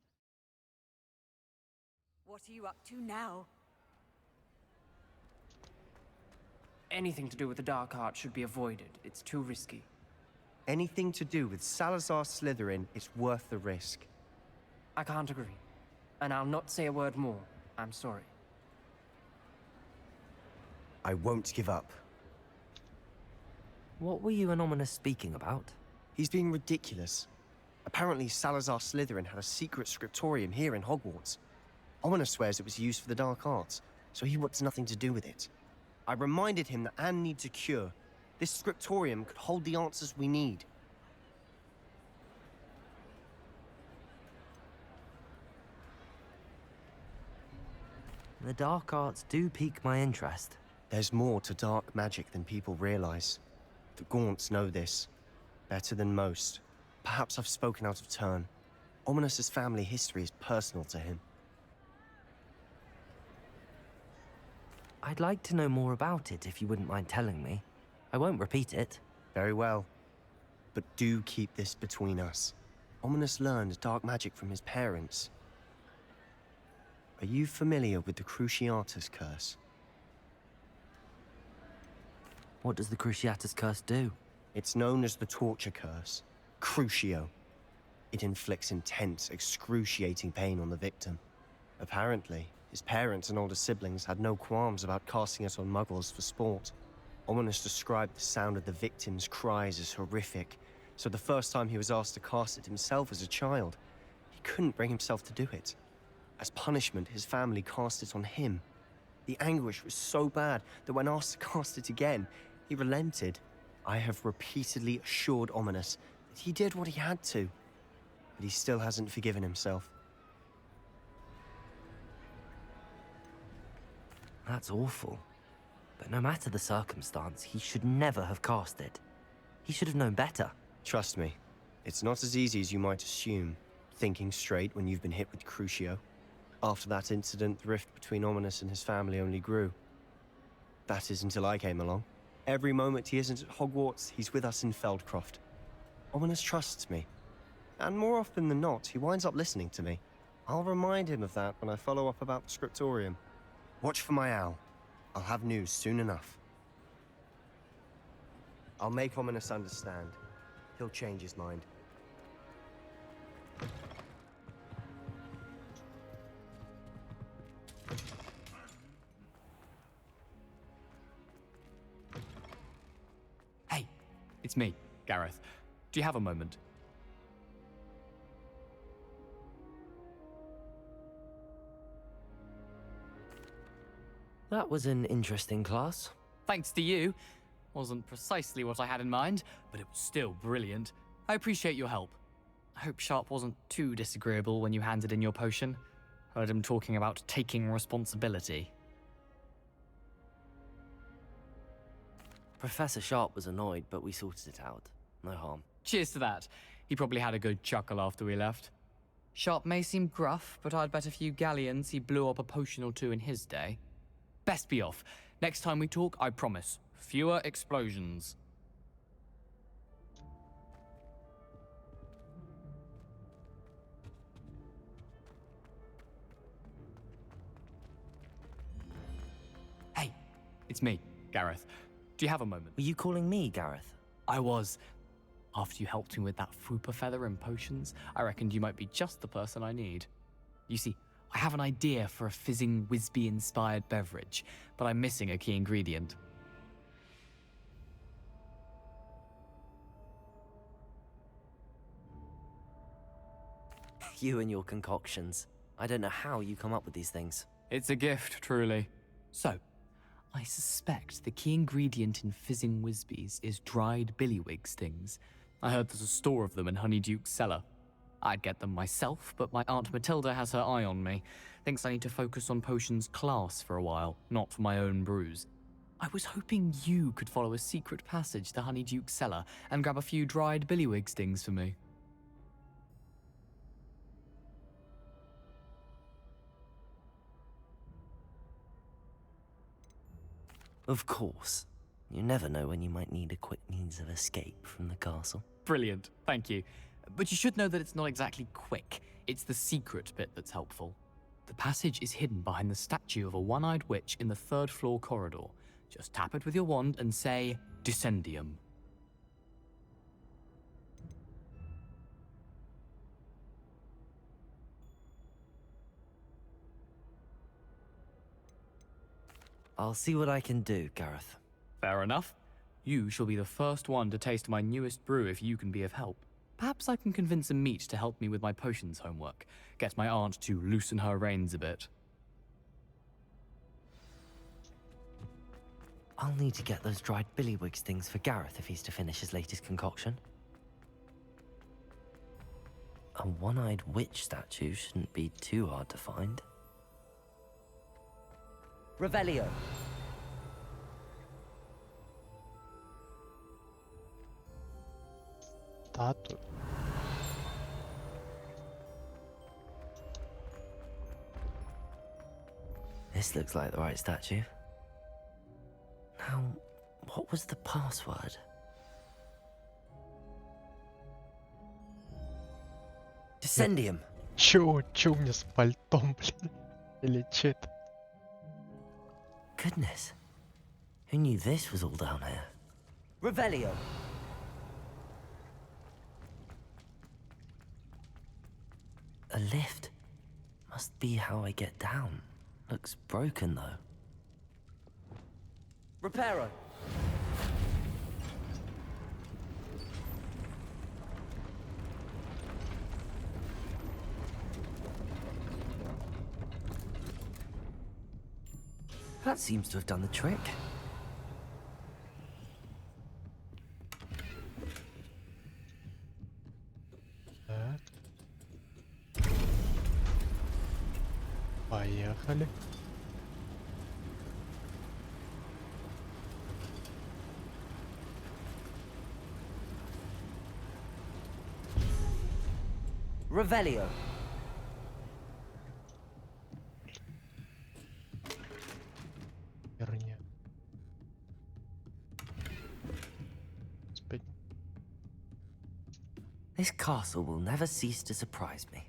What are you up to now? Anything to do with the dark art should be avoided. It's too risky. Anything to do with Salazar Slytherin is worth the risk. I can't agree. And I'll not say a word more. I'm sorry. I won't give up. What were you and Ominous speaking about? He's being ridiculous. Apparently, Salazar Slytherin had a secret scriptorium here in Hogwarts. Ominous swears it was used for the dark arts, so he wants nothing to do with it. I reminded him that Anne needs a cure. This scriptorium could hold the answers we need. The dark arts do pique my interest. There's more to dark magic than people realize. The Gaunts know this better than most. Perhaps I've spoken out of turn. Ominous's family history is personal to him. I'd like to know more about it if you wouldn't mind telling me. I won't repeat it. Very well. But do keep this between us. Ominous learned dark magic from his parents. Are you familiar with the Cruciatus Curse? What does the Cruciatus Curse do? It's known as the Torture Curse. Crucio. It inflicts intense, excruciating pain on the victim. Apparently, his parents and older siblings had no qualms about casting it on muggles for sport. Ominous described the sound of the victim's cries as horrific, so the first time he was asked to cast it himself as a child, he couldn't bring himself to do it. As punishment, his family cast it on him. The anguish was so bad that when asked to cast it again, he relented. I have repeatedly assured Ominous that he did what he had to, but he still hasn't forgiven himself. That's awful. But no matter the circumstance, he should never have cast it. He should have known better. Trust me, it's not as easy as you might assume, thinking straight when you've been hit with Crucio. After that incident, the rift between Ominous and his family only grew. That is until I came along. Every moment he isn't at Hogwarts, he's with us in Feldcroft. Ominous trusts me. And more often than not, he winds up listening to me. I'll remind him of that when I follow up about the scriptorium. Watch for my owl. I'll have news soon enough. I'll make Ominous understand. He'll change his mind. Hey, it's me, Gareth. Do you have a moment? That was an interesting class. Thanks to you. Wasn't precisely what I had in mind, but it was still brilliant. I appreciate your help. I hope Sharp wasn't too disagreeable when you handed in your potion. Heard him talking about taking responsibility. Professor Sharp was annoyed, but we sorted it out. No harm. Cheers to that. He probably had a good chuckle after we left. Sharp may seem gruff, but I'd bet a few galleons he blew up a potion or two in his day. Best be off. Next time we talk, I promise. Fewer explosions. Hey, it's me, Gareth. Do you have a moment? Were you calling me Gareth? I was. After you helped me with that Fupa feather and potions, I reckoned you might be just the person I need. You see, I have an idea for a fizzing Whizbee-inspired beverage, but I'm missing a key ingredient. You and your concoctions. I don't know how you come up with these things. It's a gift, truly. So, I suspect the key ingredient in fizzing Whizbees is dried billywig stings. I heard there's a store of them in Honeyduke's cellar. I'd get them myself, but my Aunt Matilda has her eye on me. Thinks I need to focus on potions class for a while, not for my own brews. I was hoping you could follow a secret passage to Honeyduke's cellar and grab a few dried billywig stings for me. Of course. You never know when you might need a quick means of escape from the castle. Brilliant, thank you. But you should know that it's not exactly quick. It's the secret bit that's helpful. The passage is hidden behind the statue of a one-eyed witch in the third-floor corridor. Just tap it with your wand and say, Descendium. I'll see what I can do, Gareth. Fair enough. You shall be the first one to taste my newest brew if you can be of help. Perhaps I can convince a meat to help me with my potions homework. Get my aunt to loosen her reins a bit. I'll need to get those dried billywigs things for Gareth if he's to finish his latest concoction. A one-eyed witch statue shouldn't be too hard to find. Revelio. Статую. This looks like the right statue. Now, what was the password? Descendium. Чё у меня с пальтом, блин? Или чё это? Goodness. Who knew this was all down here? Revelio. A lift. Must be how I get down. Looks broken though. Reparo. That seems to have done the trick. Так. Поехали. Revelio. Херня. Господи. This castle will never cease to surprise me.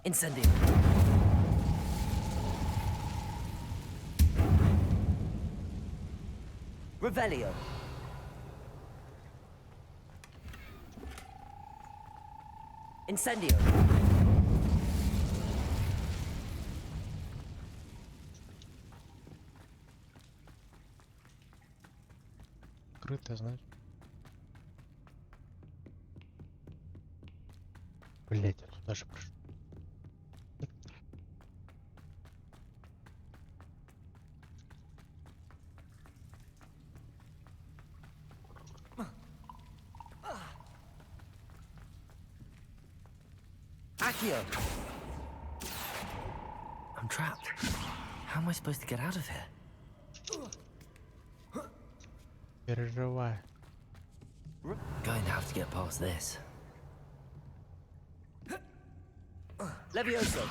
Incendium. Revelio. Incendio. Открытая, знаешь. Блять, я туда же пришел. Accio. I'm trapped. How am I supposed to get out of here? Переживай. Going to have to get past this. Levioso.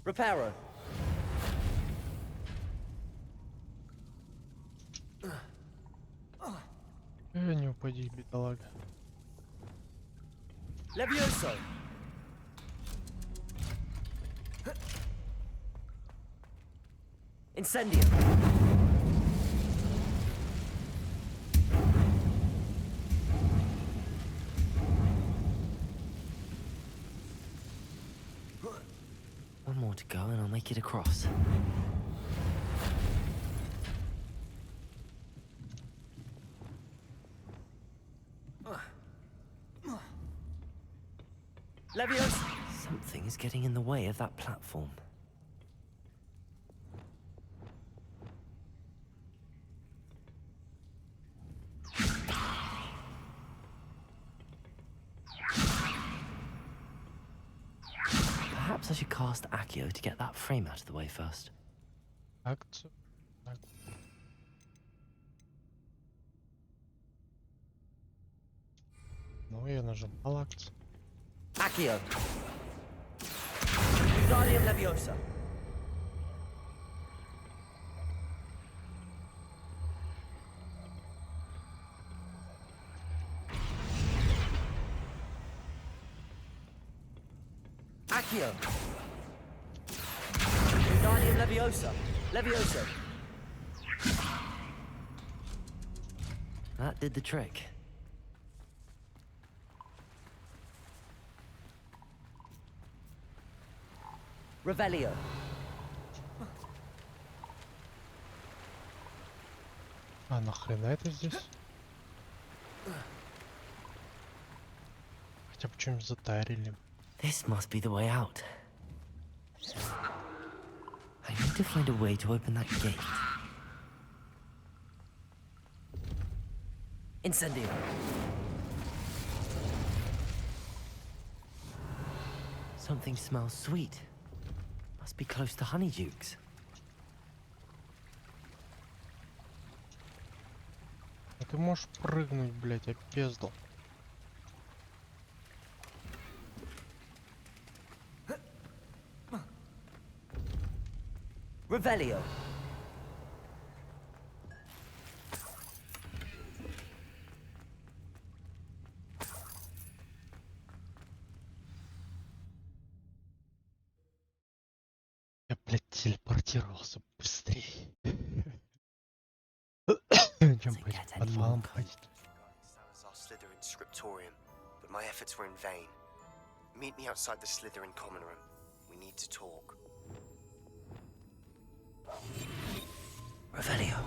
Reparo. Не упади, бедолага. Levioso. Incendio. One more to go and I'll make it across. Levioso. Something is getting in the way of that platform. Perhaps I should cast Accio to get that frame out of the way first. Акцию. Ну, я нажимал акцию. Accio. Guardian Leviosa. Accio. Wingardium Leviosa. Leviosa. That did the trick. Revelio. А нахрена это здесь? Хотя бы что-нибудь затарили. This must be the way out. I need to find a way to open that gate. Incendio. Something smells sweet. Must be close to Honeydukes. А ты можешь прыгнуть, блять, опездал. Revelio. Я, блядь, телепортировался быстрее. Чем по этим подвалам ходить? Slytherin scriptorium, but my efforts were in vain. Meet me outside the Slytherin common room. We need to talk. Revelio.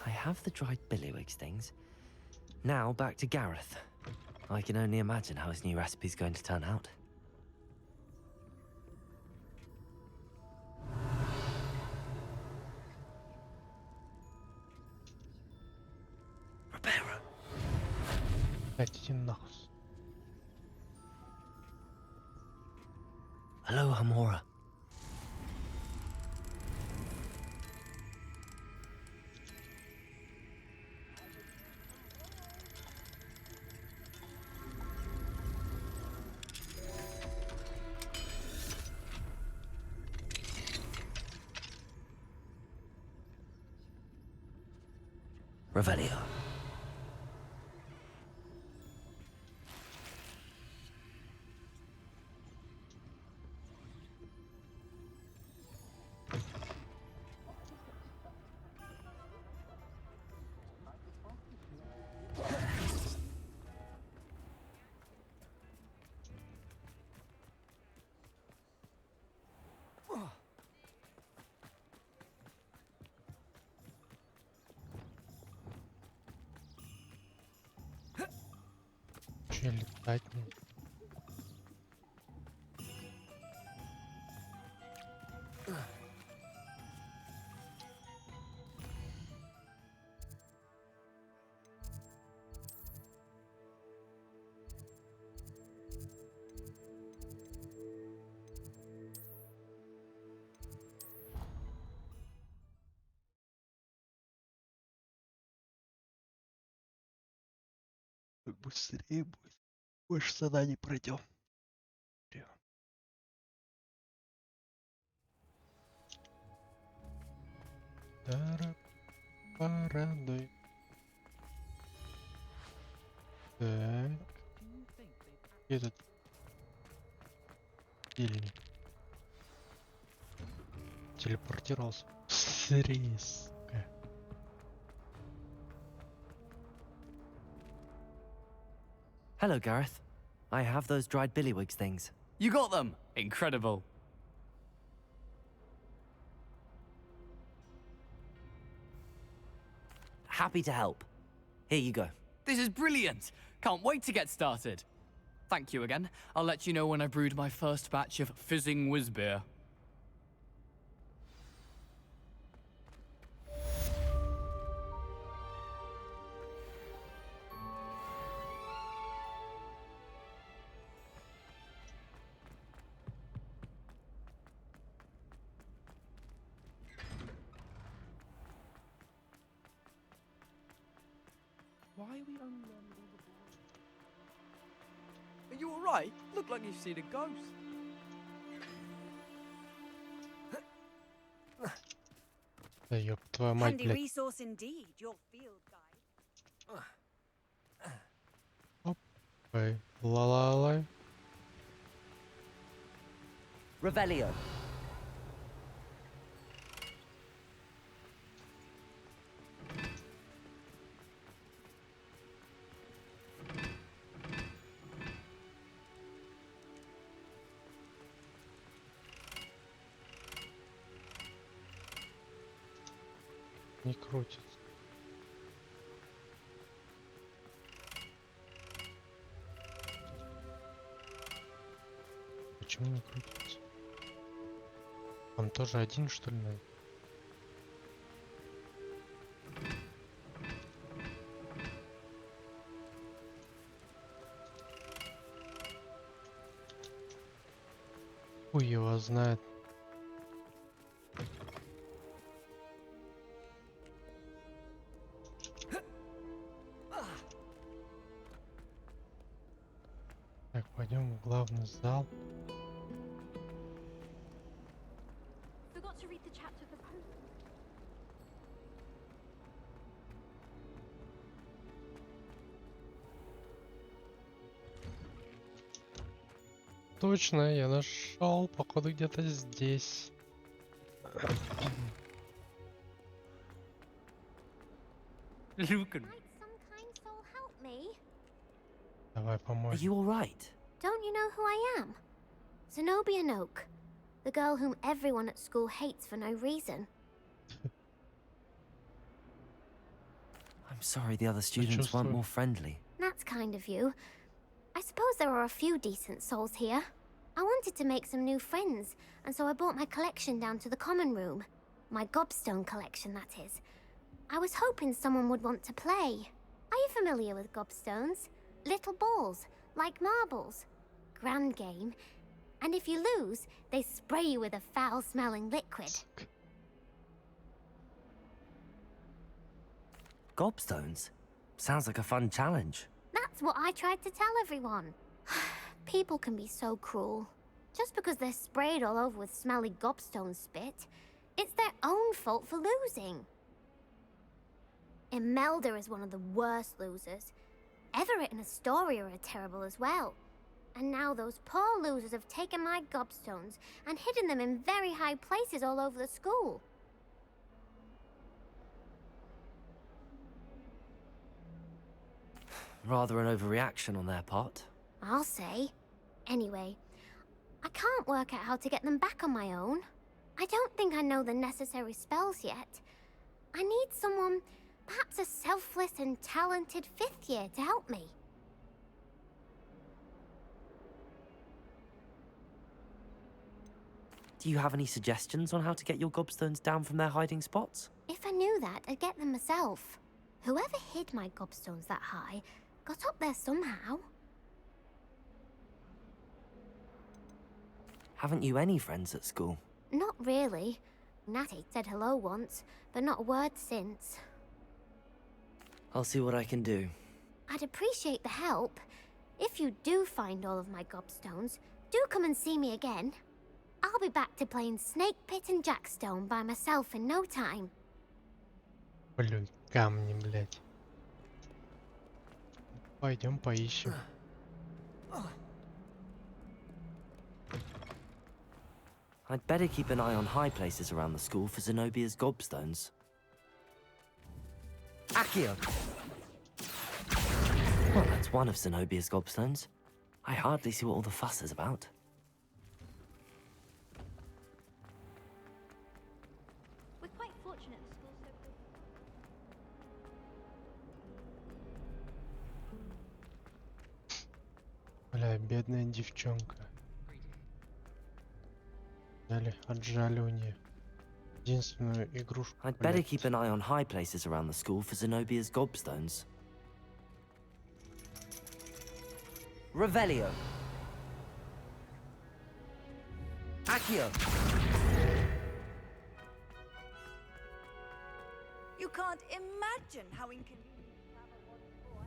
I have the dried billywigs things. Now back to Gareth. I can only imagine how his new recipe's going to turn out. Reparo. Блять, иди нахуй. Hello, Hamora. Revelio. Че летать не? Быстрее будет. Больше заданий пройдем. Порадуй. Так. Этот или телепортировался. Срез. Hello, Gareth. I have those dried billywigs things. You got them! Incredible. Happy to help. Here you go. This is brilliant! Can't wait to get started. Thank you again. I'll let you know when I brewed my first batch of fizzing whiz beer. Why are we only learning all the boys? Are you alright? Look like you've seen a ghost. Да ёб твою мать, Handy блядь. resource indeed, your field guide. Ой, ла-ла-ла. Revelio. Не крутится. Почему не крутится? Он тоже один, что ли, надо? Хуй его знает. Так, пойдем в главный зал. Forgot to read the chapter for proof. Точно, я нашел, походу где-то здесь. Lucan. Might some kind soul help me? Давай Are поможем. you alright? Don't you know who I am? Zenobia Noak, the girl whom everyone at school hates for no reason. I'm sorry the other students weren't more friendly. That's kind of you. I suppose there are a few decent souls here. I wanted to make some new friends, and so I brought my collection down to the common room. My gobstone collection, that is. I was hoping someone would want to play. Are you familiar with gobstones? Little balls, like marbles. Grand game. And if you lose, they spray you with a foul-smelling liquid. Gobstones? Sounds like a fun challenge. That's what I tried to tell everyone. People can be so cruel. Just because they're sprayed all over with smelly gobstone spit, it's their own fault for losing. Imelda is one of the worst losers. Everett and Astoria are terrible as well. And now those poor losers have taken my gobstones and hidden them in very high places all over the school. Rather an overreaction on their part. I'll say. Anyway, I can't work out how to get them back on my own. I don't think I know the necessary spells yet. I need someone, perhaps a selfless and talented 5th year to help me. Do you have any suggestions on how to get your gobstones down from their hiding spots? If I knew that, I'd get them myself. Whoever hid my gobstones that high got up there somehow. Haven't you any friends at school? Not really. Natty said hello once, but not a word since. I'll see what I can do. I'd appreciate the help. If you do find all of my gobstones, do come and see me again. I'll be back to playing Snake Pit and Jackstone by myself in no time. Блин, камни, блядь. Пойдем поищем. I'd better keep an eye on high places around the school for Zenobia's gobstones. Accio! Well, that's one of Zenobia's gobstones. I hardly see what all the fuss is about. We're quite fortunate the school's so big. Бля, бедная девчонка. Дали, отжали у нее единственную игрушку. I'd better keep an eye on high places around the school for Zenobia's gobstones. Revelio. Accio. You can't imagine how inconvenient travel was before.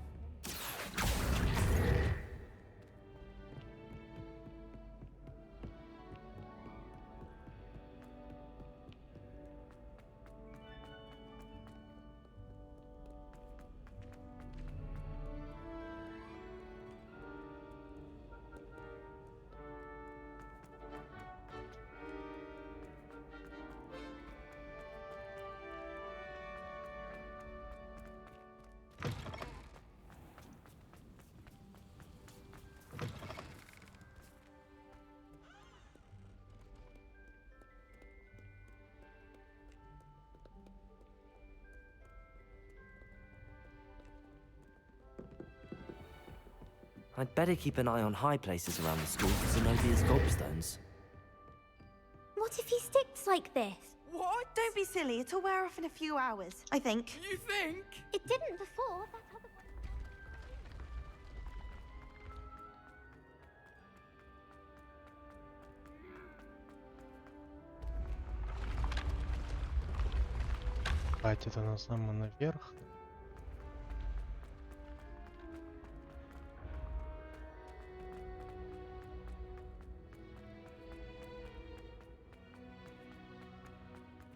I'd better keep an eye on high places around the school for Zenobia's gobstones. What if he sticks like this? What? Don't be silly. It'll wear off in a few hours, I think. You think? It didn't before. That's how the... Хватит, у нас самый наверх.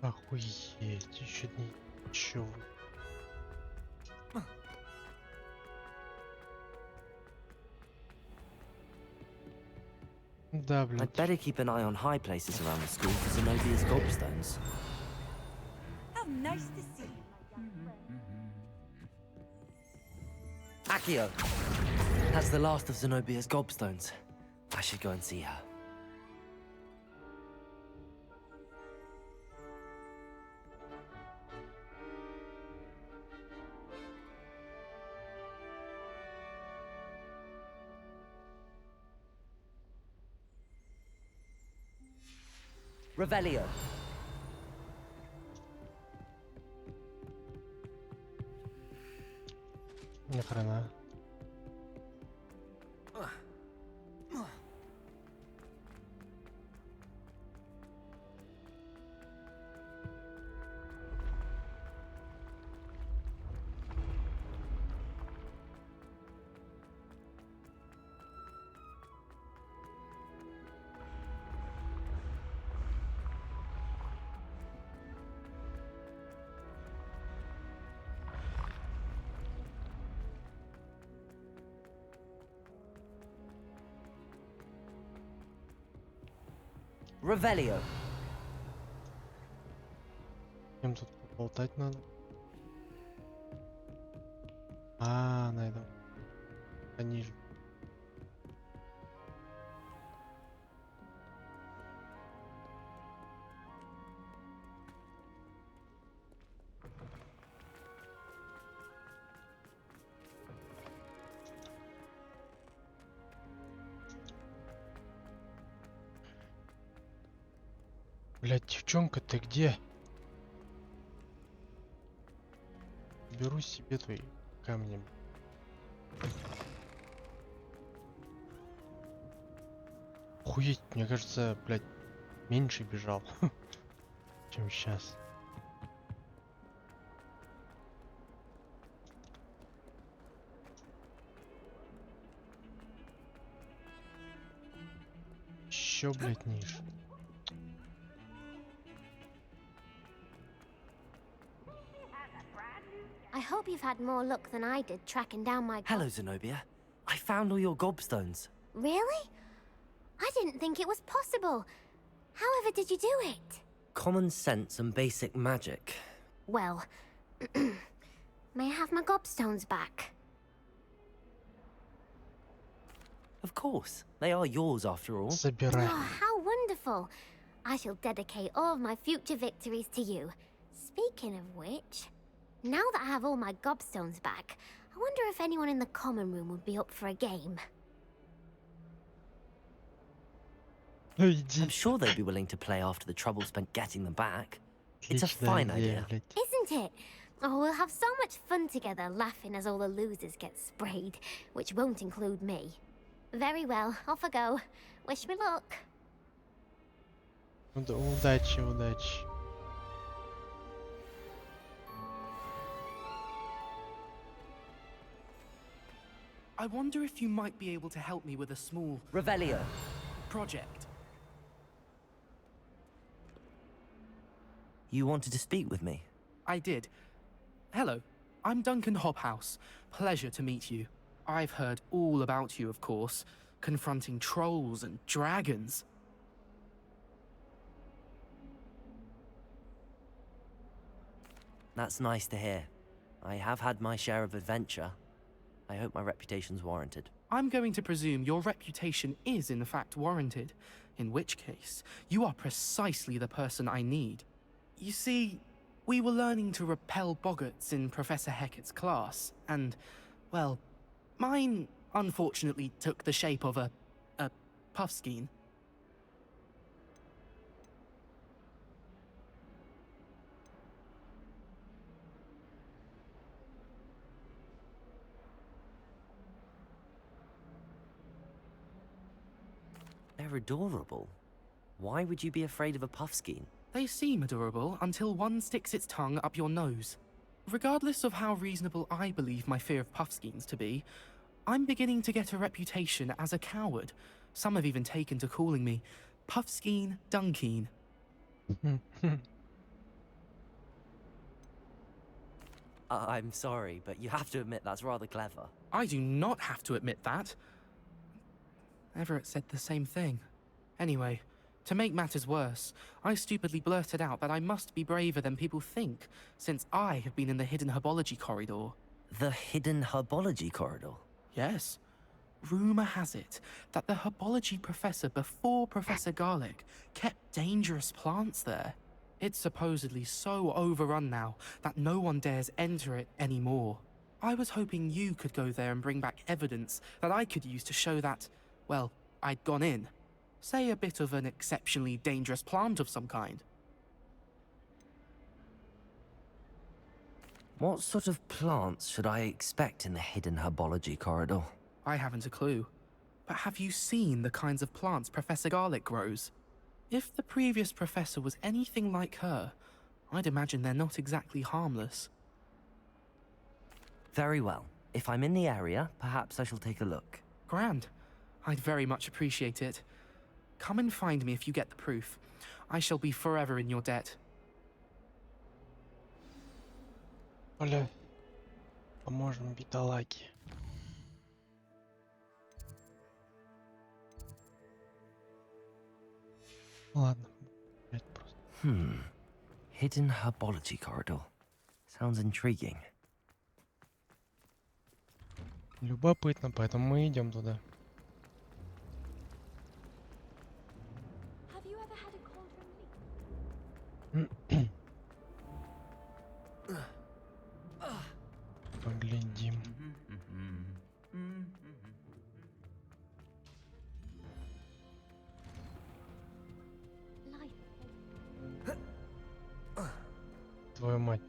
Охуеть, еще ничего. Да, блин. I'd better keep an eye on high places around the school for Zenobia's gobstones. How nice to see you. Accio! That's the last of Zenobia's gobstones. I should go and see her. Revelio. Ни хрена. Revelio. Им тут поболтать надо. А, на этом. Они же. Блядь, девчонка, ты где? Беру себе твои камни. Охуеть, мне кажется, блядь, меньше бежал, чем сейчас. Еще, блядь, ниже. I hope you've had more luck than I did tracking down my... Hello, Zenobia. I found all your gobstones. Really? I didn't think it was possible. However did you do it? Common sense and basic magic. Well, may I have my gobstones back? Of course. They are yours after all. Забирай. Oh, how wonderful. I shall dedicate all of my future victories to you. Speaking of which, now that I have all my gobstones back, I wonder if anyone in the common room would be up for a game. I'm sure they'd be willing to play after the trouble spent getting them back. It's a fine idea. Isn't it? Oh, we'll have so much fun together, laughing as all the losers get sprayed, which won't include me. Very well, off I go. Wish me luck. Удачи, удачи. I wonder if you might be able to help me with a small... Revelio. ...project. You wanted to speak with me? I did. Hello, I'm Duncan Hobhouse. Pleasure to meet you. I've heard all about you, of course, confronting trolls and dragons. That's nice to hear. I have had my share of adventure. I hope my reputation's warranted. I'm going to presume your reputation is in fact warranted, in which case, you are precisely the person I need. You see, we were learning to repel boggarts in Professor Hecat's class, and, well, mine unfortunately took the shape of a puffskein. They're adorable. Why would you be afraid of a puffskein? They seem adorable until one sticks its tongue up your nose. Regardless of how reasonable I believe my fear of puffskeins to be, I'm beginning to get a reputation as a coward. Some have even taken to calling me Puffskein Dunkeen. I'm sorry, but you have to admit that's rather clever. I do not have to admit that. Everett said the same thing. Anyway, to make matters worse, I stupidly blurted out that I must be braver than people think, since I have been in the hidden herbology corridor. The hidden herbology corridor? Yes. Rumour has it that the herbology professor before Professor Garlic kept dangerous plants there. It's supposedly so overrun now that no one dares enter it anymore. I was hoping you could go there and bring back evidence that I could use to show that, well, I'd gone in. Say a bit of an exceptionally dangerous plant of some kind. What sort of plants should I expect in the hidden herbology corridor? I haven't a clue. But have you seen the kinds of plants Professor Garlic grows? If the previous professor was anything like her, I'd imagine they're not exactly harmless. Very well. If I'm in the area, perhaps I shall take a look. Grand. I'd very much appreciate it. Come and find me if you get the proof. I shall be forever in your debt. Оля, поможем бедолаге. Ладно, блять просто. Hidden herbology corridor. Sounds intriguing. Любопытно, поэтому мы идем туда. Have you ever had a cauldron leak? Поглядим. Твою мать.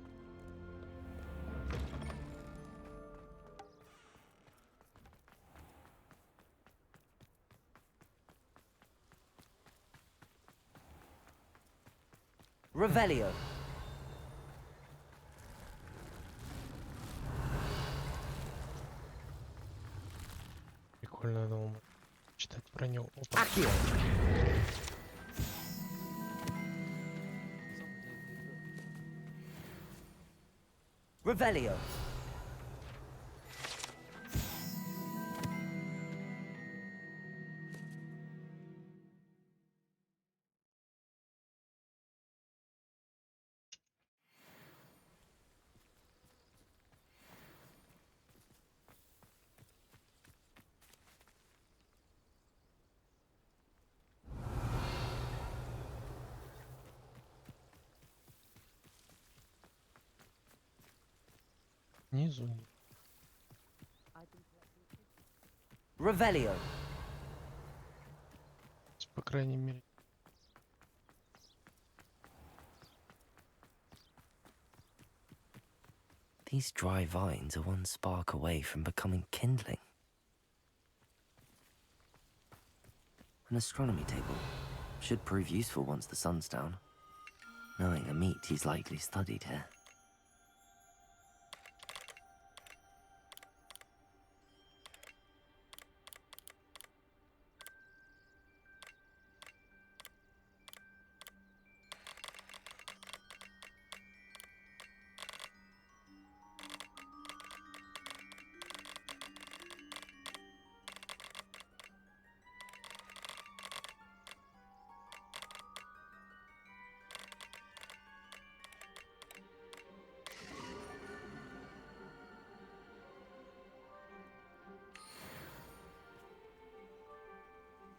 Revelio. Прикольно, я думал, читать про него. Опа. Accio. Revelio. Внизу. Revelio. По крайней мере. These dry vines are one spark away from becoming kindling. An astronomy table should prove useful once the sun's down, knowing a meat he's likely studied here.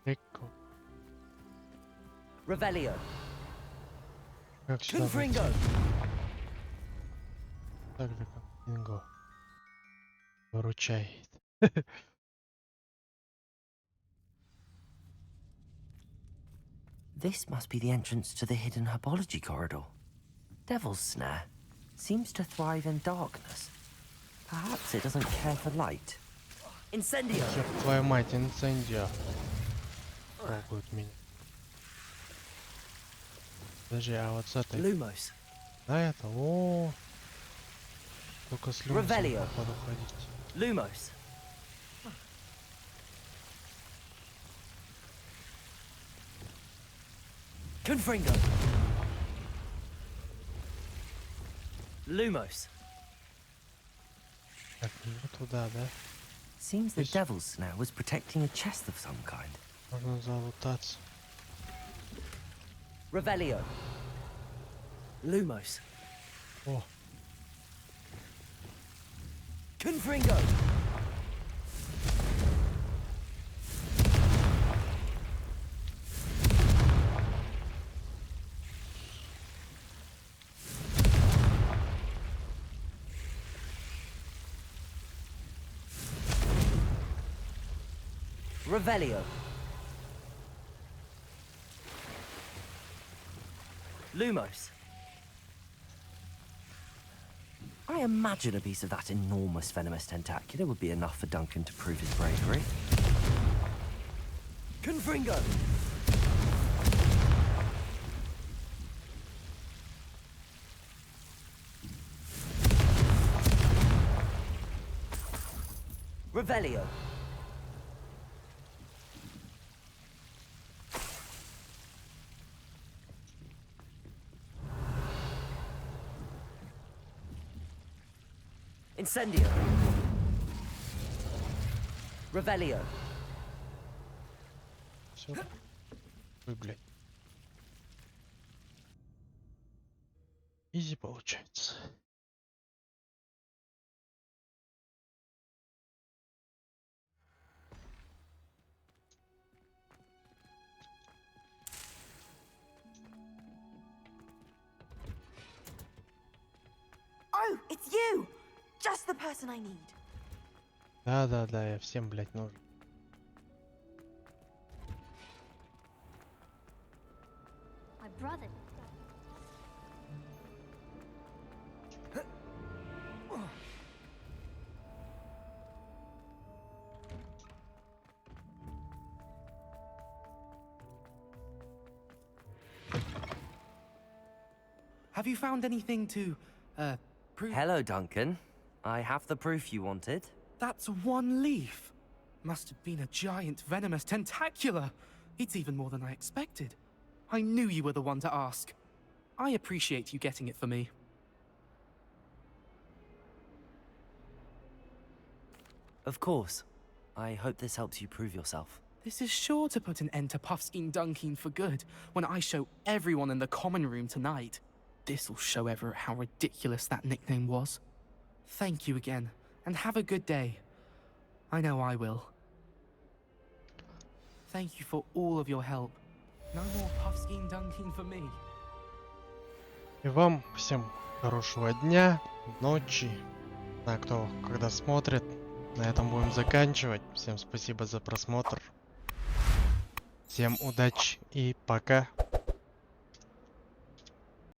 Прикол. Revelio. Как сюда выйти? Confringo. Так же, как Бинго. Выручает. This must be the entrance to the hidden herbology corridor. Devil's Snare seems to thrive in darkness. Perhaps it doesn't care for light. Incendio! Ёб твою мать, инцендио. Пробует меня. Подожди, а вот с этой... Lumos. Да, это... О, только с Lumos походу ходить. Lumos. Confringo. Lumos. Так, ну туда, да? Seems the Devil's Snare was protecting a chest of some kind. Можно залутаться. Revelio. Lumos. О. Confringo. Revelio. Lumos. I imagine a piece of that enormous venomous tentacular would be enough for Duncan to prove his bravery. Confringo. Revelio. Incendio. Revelio. Все. Ой, блядь. Изи получается. Oh, it's you! Just the person I need. Да, я всем, блядь, нужен. My brother. Have you found anything to, prove? Hello, Duncan. I have the proof you wanted. That's one leaf. Must have been a giant venomous tentacular. It's even more than I expected. I knew you were the one to ask. I appreciate you getting it for me. Of course. I hope this helps you prove yourself. This is sure to put an end to Puffskein Dunkin for good when I show everyone in the common room tonight. This'll show Everett how ridiculous that nickname was. Thank you again, and have a good day. I know I will. Thank you for all of your help. No more Puffskein Dunkin for me. И вам всем хорошего дня, ночи. А кто когда смотрит, на этом будем заканчивать. Всем спасибо за просмотр. Всем удачи и пока.